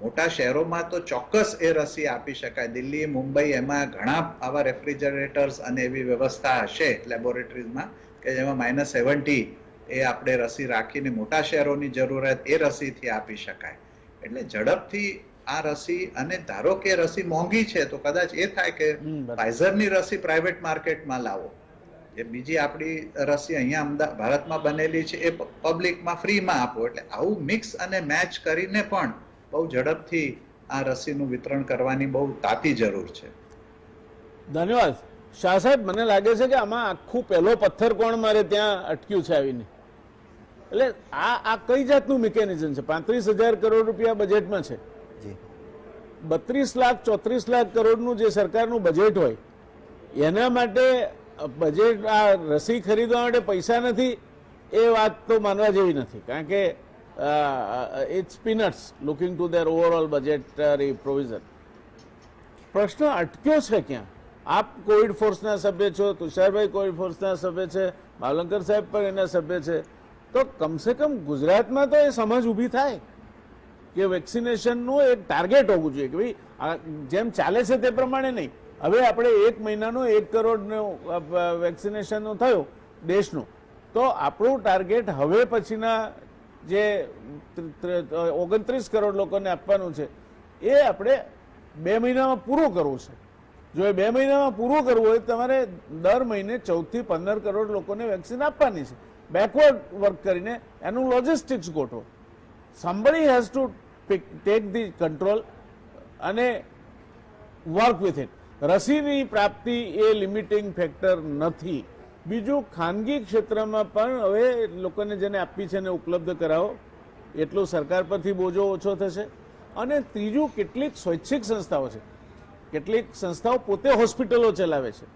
મોટા શહેરોમાં તો ચોક્કસ એ રસી આપી શકાય. દિલ્હી, મુંબઈ એમાં ઘણા આવા રેફ્રિજરેટર્સ અને એવી વ્યવસ્થા હશે લેબોરેટરીઝમાં કે જેમાં -70 એ આપણે રસી રાખીને મોટા શહેરોની જરૂરત એ રસીથી આપી શકાય. એટલે ઝડપથી આ રસી, અને ધારો કે રસી મોંઘી છે તો કદાચ એ થાય કે ફાઇઝરની રસી પ્રાઇવેટ માર્કેટમાં લાવો, જે બીજી આપણી રસી અહીંયા ભારતમાં બનેલી છે એ પબ્લિકમાં ફ્રીમાં આપો. એટલે આવું મિક્સ અને મેચ કરીને પણ બહુ ઝડપથી આ રસીનું વિતરણ કરવાની બહુ તાતી જરૂર છે. ધન્યવાદ શાહ સાહેબ. મને લાગે છે કે આમાં આખું પહેલો પથ્થર કોણ મારે ત્યાં અટક્યું છે આવીને. એટલે આ કઈ જાતનું મિકેનિઝમ છે? 35,000 કરોડ રૂપિયા બજેટમાં છે, 32 લાખ 34 લાખ કરોડનું જે સરકારનું બજેટ હોય એના માટે બજેટ આ રસી ખરીદવા માટે પૈસા નથી એ વાત તો માનવા જેવી નથી, કારણ કે it's peanuts looking to their overall budgetary provision. પ્રશ્ન અટક્યો છે ક્યાં? આપ કોવિડ ફોર્સના સભ્ય છો, તુષારભાઈ કોવિડ ફોર્સના સભ્ય છે, ભાવલંકર સાહેબ પણ એના સભ્ય છે. તો કમસે કમ ગુજરાતમાં તો એ સમજ ઊભી થાય કે વેક્સિનેશનનું એક ટાર્ગેટ હોવું જોઈએ કે ભાઈ જેમ ચાલે છે તે પ્રમાણે નહીં. હવે આપણે 1 મહિનાનું 1 કરોડનું વેક્સિનેશનનું થયું દેશનું, તો આપણું ટાર્ગેટ હવે પછીના જે 29 કરોડ લોકોને આપવાનું છે એ આપણે 2 મહિનામાં પૂરું કરવું છે. જો એ 2 મહિનામાં પૂરું કરવું હોય તમારે દર મહિને 14 થી 15 કરોડ લોકોને વેક્સિન આપવાની છે. બેકવર્ડ વર્ક કરીને એનું લોજિસ્ટિક્સ ગોઠવો. somebody has to take the control અને વર્ક વિથ ઇટ. રસીની પ્રાપ્તિ એ લિમિટિંગ ફેક્ટર નથી. બીજું, ખાનગી ક્ષેત્રમાં પણ હવે લોકોને જેને આપવી છે એને ઉપલબ્ધ કરાવો, એટલું સરકાર પરથી બોજો ઓછો થશે. અને ત્રીજું, કેટલીક સ્વૈચ્છિક સંસ્થાઓ છે, કેટલીક સંસ્થાઓ પોતે હોસ્પિટલો ચલાવે છે.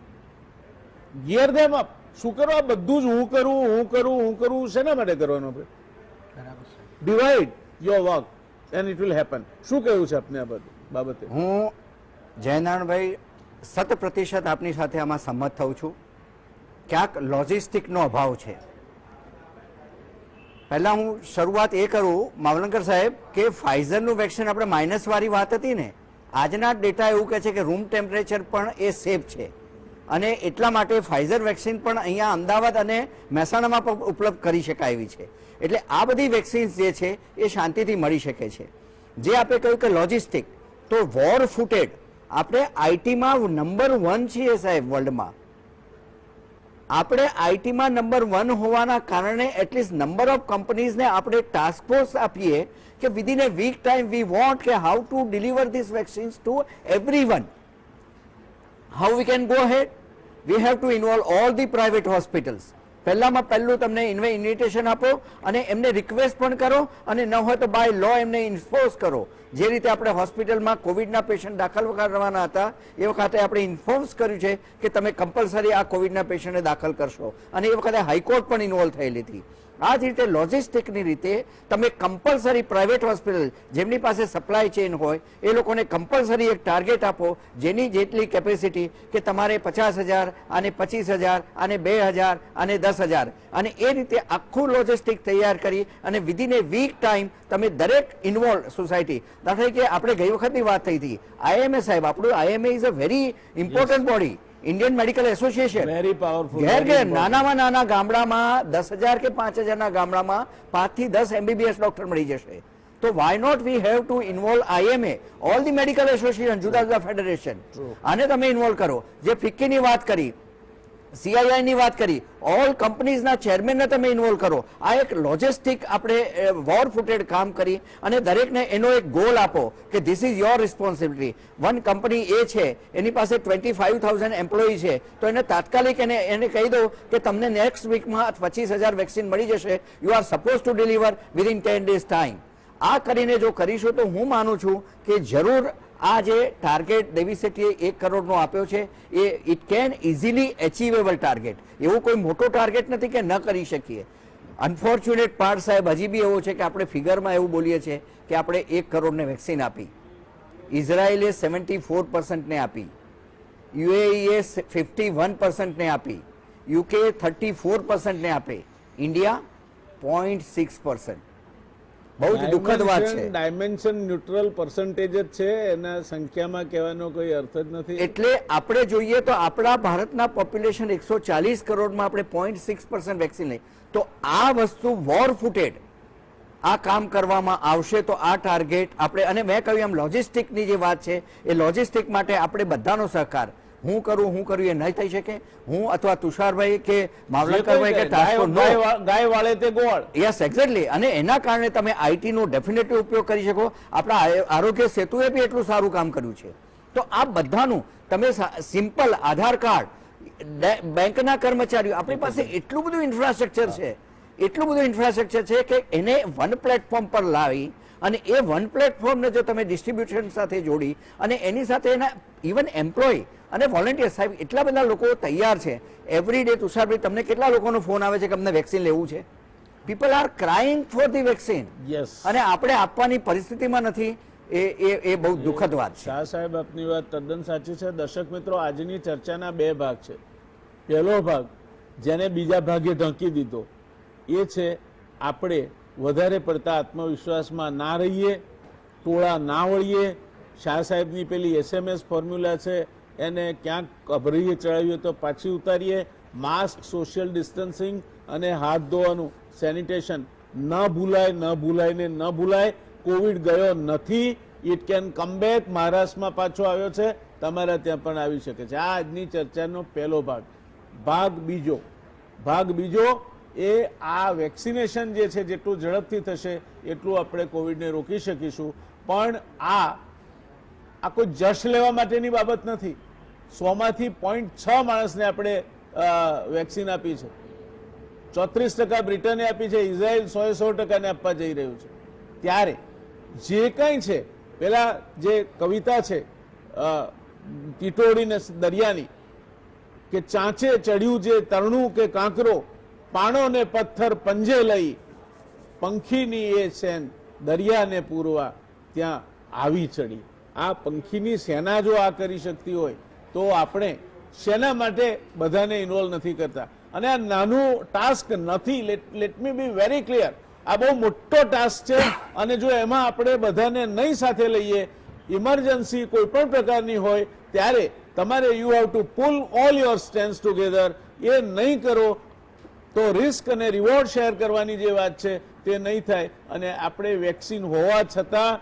ગિયર ધેમ અપ. શું કરો? આ બધું જ હું કરું શેના માટે કરવાનું? આપણે બરાબર છે. Divide your work and it will happen. શું કહ્યું છે આપને આ બાબતે? હું જયનારાયણભાઈ 100% આપની સાથે આમાં સંમત થઉં છું. ક્યાંક લોજિસ્ટિકનો અભાવ છે. પહેલા હું શરૂઆત એ કરું માવલંકર સાહેબ કે ફાઇઝરનું વેક્સિન આપણે માઇનસ વાળી વાત હતી ને, આજના ડેટા એવું કહે છે કે રૂમ ટેમ્પરેચર પણ એ સેફ છે અને એટલા માટે ફાઇઝર વેક્સિન પણ અહીંયા અમદાવાદ અને મહેસાણામાં પણ ઉપલબ્ધ કરી શકાય એવી છે. એટલે આ બધી વેક્સિન્સ જે છે એ શાંતિથી મળી શકે છે. જે આપણે કહ્યું કે લોજિસ્ટિક, તો વોર ફૂટેડ આપણે આઈટીમાં નંબર 1 છીએ સાહેબ વર્લ્ડમાં. આપણે આઈટીમાં નંબર 1 હોવાના કારણે એટલીસ્ટ નંબર ઓફ કંપનીઝને આપણે ટાસ્ક ફોર્સ આપીએ કે within a week time we want કે how to deliver this vaccines to everyone. How we can go head? We have to involve all the private hospitals. પહેલામાં પહેલું તમને invitation આપો અને એમને રિક્વેસ્ટ પણ કરો અને ન હોય તો બાય લો એમને ઇન્ફોર્સ કરો. જે રીતે આપણે હોસ્પિટલમાં કોવિડના પેશન્ટ દાખલ કરવાના હતા એ વખતે આપણે ઇન્ફોર્મ્સ કર્યું છે કે તમે કમ્પલસરી આ કોવિડના પેશન્ટને દાખલ કરશો અને એ વખતે હાઈકોર્ટ પણ ઇન્વોલ્વ થયેલી હતી. આ જ રીતે લોજિસ્ટિકની રીતે તમે કમ્પલસરી પ્રાઇવેટ હોસ્પિટલ જેમની પાસે સપ્લાય ચેઇન હોય એ લોકોને કમ્પલસરી એક ટાર્ગેટ આપો જેની જેટલી કેપેસિટી કે તમારે 50,000 આને 25,000 આને 2,000 આને 10,000 અને એ રીતે આખું લોજિસ્ટિક તૈયાર કરી અને વિધિન એ વીક ટાઈમ તમે દરેક ઇન્વોલ્વ સોસાયટી, દાખલા તરીકે આપણે ગઈ વખતની વાત થઈ હતી આઈએમએ સાહેબ, આપણું IMA is a very important body, Indian medical association. Very powerful. ઘેર ઘેર નાનામાં નાના ગામડામાં 10,000 કે 5,000 ગામડામાં 5 થી 10 MBBS ડોક્ટર મળી જશે. તો why not we have to involve IMA, all the medical association, જુદા જુદા ફેડરેશન, આને તમે ઇન્વોલ્વ કરો. જે ફિક્કીની વાત કરી, CII ની વાત કરી, ઓલ કંપનીઝના ચેરમેનને તમે ઇન્વોલ્વ કરો. આ એક લોજિસ્ટિક આપણે વોર ફૂટેડ કામ કરી અને દરેકને એનો એક ગોલ આપો કે this is your responsibility. One company એ છે એની પાસે 25,000 એમ્પ્લોયી છે તો એને તાત્કાલિક એને કહી દો કે તમને નેક્સ્ટ વીકમાં 25,000 વેક્સિન મળી જશે. You are suppose to deliver within 10 days time. આ કરીને જો કરીશું તો હું માનું છું કે જરૂર આ જે ટાર્ગેટ દેવી શેટ્ટીએ 1 કરોડનો આપ્યો છે એ ઇટ કેન ઇઝીલી એચિવેબલ ટાર્ગેટ. એવું કોઈ મોટો ટાર્ગેટ નથી કે ન કરી શકીએ. અનફોર્ચ્યુનેટ પાર્ટ સાહેબ હજી બી એવો છે કે આપણે ફિગરમાં એવું બોલીએ છીએ કે આપણે 1 કરોડને વેક્સિન આપી, ઇઝરાયલે 74% ને આપી, યુએઈએ 51% ને આપી, UK 34% ને આપે, ઇન્ડિયા 0.6%. બહુ જ દુઃખદ વાત છે. ડાયમેન્શન ન્યુટ્રલ પર્સન્ટેજ જ છે, એના સંખ્યામાં કહેવાનો કોઈ અર્થ જ નથી. એટલે આપણે જોઈએ તો આપણા ભારતના પોપ્યુલેશન 140 કરોડમાં આપણે 0.6% વેક્સિન લઈ, તો આ વસ્તુ વોર ફૂટેડ આ કામ કરવામાં આવશે તો આ ટાર્ગેટ આપણે, અને મેં કહ્યું એમ લોજિસ્ટિકની જે વાત છે એ લોજિસ્ટિક માટે આપણે બધાનો સહકાર, હું કરું એ નહીં થઈ શકે. હું અથવા તુષારભાઈ કે માવલંકરભાઈ કે ગાય વાળે તે ગોળ. Yes exactly. અને એના કારણે તમે આઈટી નો ડેફિનેટલી ઉપયોગ કરી શકો. આપણા આરોગ્ય સેતુએ બી એટલું સારું કામ કર્યું છે. તો આ બધાનું તમે સિમ્પલ આધાર કાર્ડ, બેંકના કર્મચારીઓ, આપણી પાસે એટલું બધું ઇન્ફ્રાસ્ટ્રક્ચર છે કે એને વન પ્લેટફોર્મ પર લાવી અને એ વન પ્લેટફોર્મને જો તમે ડિસ્ટ્રીબ્યુશન સાથે જોડી અને એની સાથે એના ઇવન એમ્પ્લોય અને વોલેન્ટિયર સાહેબ એટલા બધા લોકો તૈયાર છે. એવરી ડે તુષારભાઈ તમને કેટલા લોકોનો ફોન આવે છે કે અમને વેક્સિન લેવું છે? People are crying for the vaccine અને આપણે આપવાની પરિસ્થિતિમાં નથી. એ બહુ દુઃખદ વાત છે. શાહ સાહેબ આપની વાત તદ્દન સાચી છે. દર્શક મિત્રો, આજની ચર્ચાના 2 ભાગ છે. પહેલો ભાગ જેને બીજા ભાગે ઢાંકી દીધો એ છે આપણે વધારે પડતા આત્મવિશ્વાસમાં ના રહીએ, ટોળા ના વળીએ. શાહ સાહેબની પેલી SMS ફોર્મ્યુલા છે એને ક્યાંક અભરીએ ચડાવીએ તો પાછી ઉતારીએ. માસ્ક, સોશિયલ ડિસ્ટન્સિંગ અને હાથ ધોવાનું સેનિટેશન ન ભૂલાય. કોવિડ ગયો નથી, ઇટ કેન કમ બેક. મહારાષ્ટ્રમાં પાછો આવ્યો છે, તમારા ત્યાં પણ આવી શકે છે. આ આજની ચર્ચાનો પહેલો ભાગ. ભાગ બીજો એ આ વેક્સિનેશન જે છે જેટલું ઝડપથી થશે એટલું આપણે કોવિડને રોકી શકીશું. પણ આ કોઈ જશ લેવા માટેની બાબત નથી. 100માંથી 0.6 માણસને આપણે વેક્સિન આપી છે. 34% બ્રિટને આપી છે. ઇઝરાયલ 100% આપવા જઈ રહ્યું છે. ત્યારે જે કંઈ છે, પેલા જે કવિતા છે ટીટોડીને દરિયાની, કે ચાંચે ચડ્યું જે તરણું કે કાંકરો, પાણો ને પથ્થર પંજે લઈ, પંખીની એ સેન દરિયાને પૂરવા ત્યાં આવી ચડી. આ પંખીની સેના જો આ કરી શકતી હોય તો આપણે શેના માટે બધાને ઇન્વોલ્વ નથી કરતા? અને આ નાનું ટાસ્ક નથી. Let me be very clear, આ બહુ મોટો ટાસ્ક છે. અને જો એમાં આપણે બધાને નહીં સાથે લઈએ, ઇમરજન્સી કોઈ પણ પ્રકારની હોય ત્યારે તમારે you have to pull all your strength together. એ નહીં કરો તો રિસ્ક અને રિવોર્ડ શેર કરવાની જે વાત છે તે નહીં થાય. અને આપણે વેક્સિન હોવા છતાં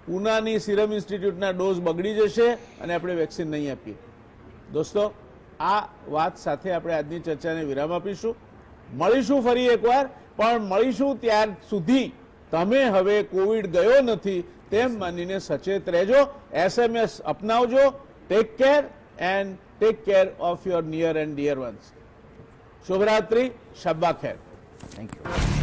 પૂનાની સિરમ ઇન્સ્ટિટ્યૂટના ડોઝ બગડી જશે અને આપણે વેક્સિન નહીં આપીએ. દોસ્તો, આ વાત સાથે આપણે આજની ચર્ચાને વિરામ આપીશું. મળીશું ફરી એકવાર, પણ મળીશું ત્યાર સુધી તમે હવે કોવિડ ગયો નથી તેમ માનીને સચેત રહેજો. SMS અપનાવજો. Take care and take care of your near and dear ones. શુભરાત્રી, શબ્બા ખેર. Thank you.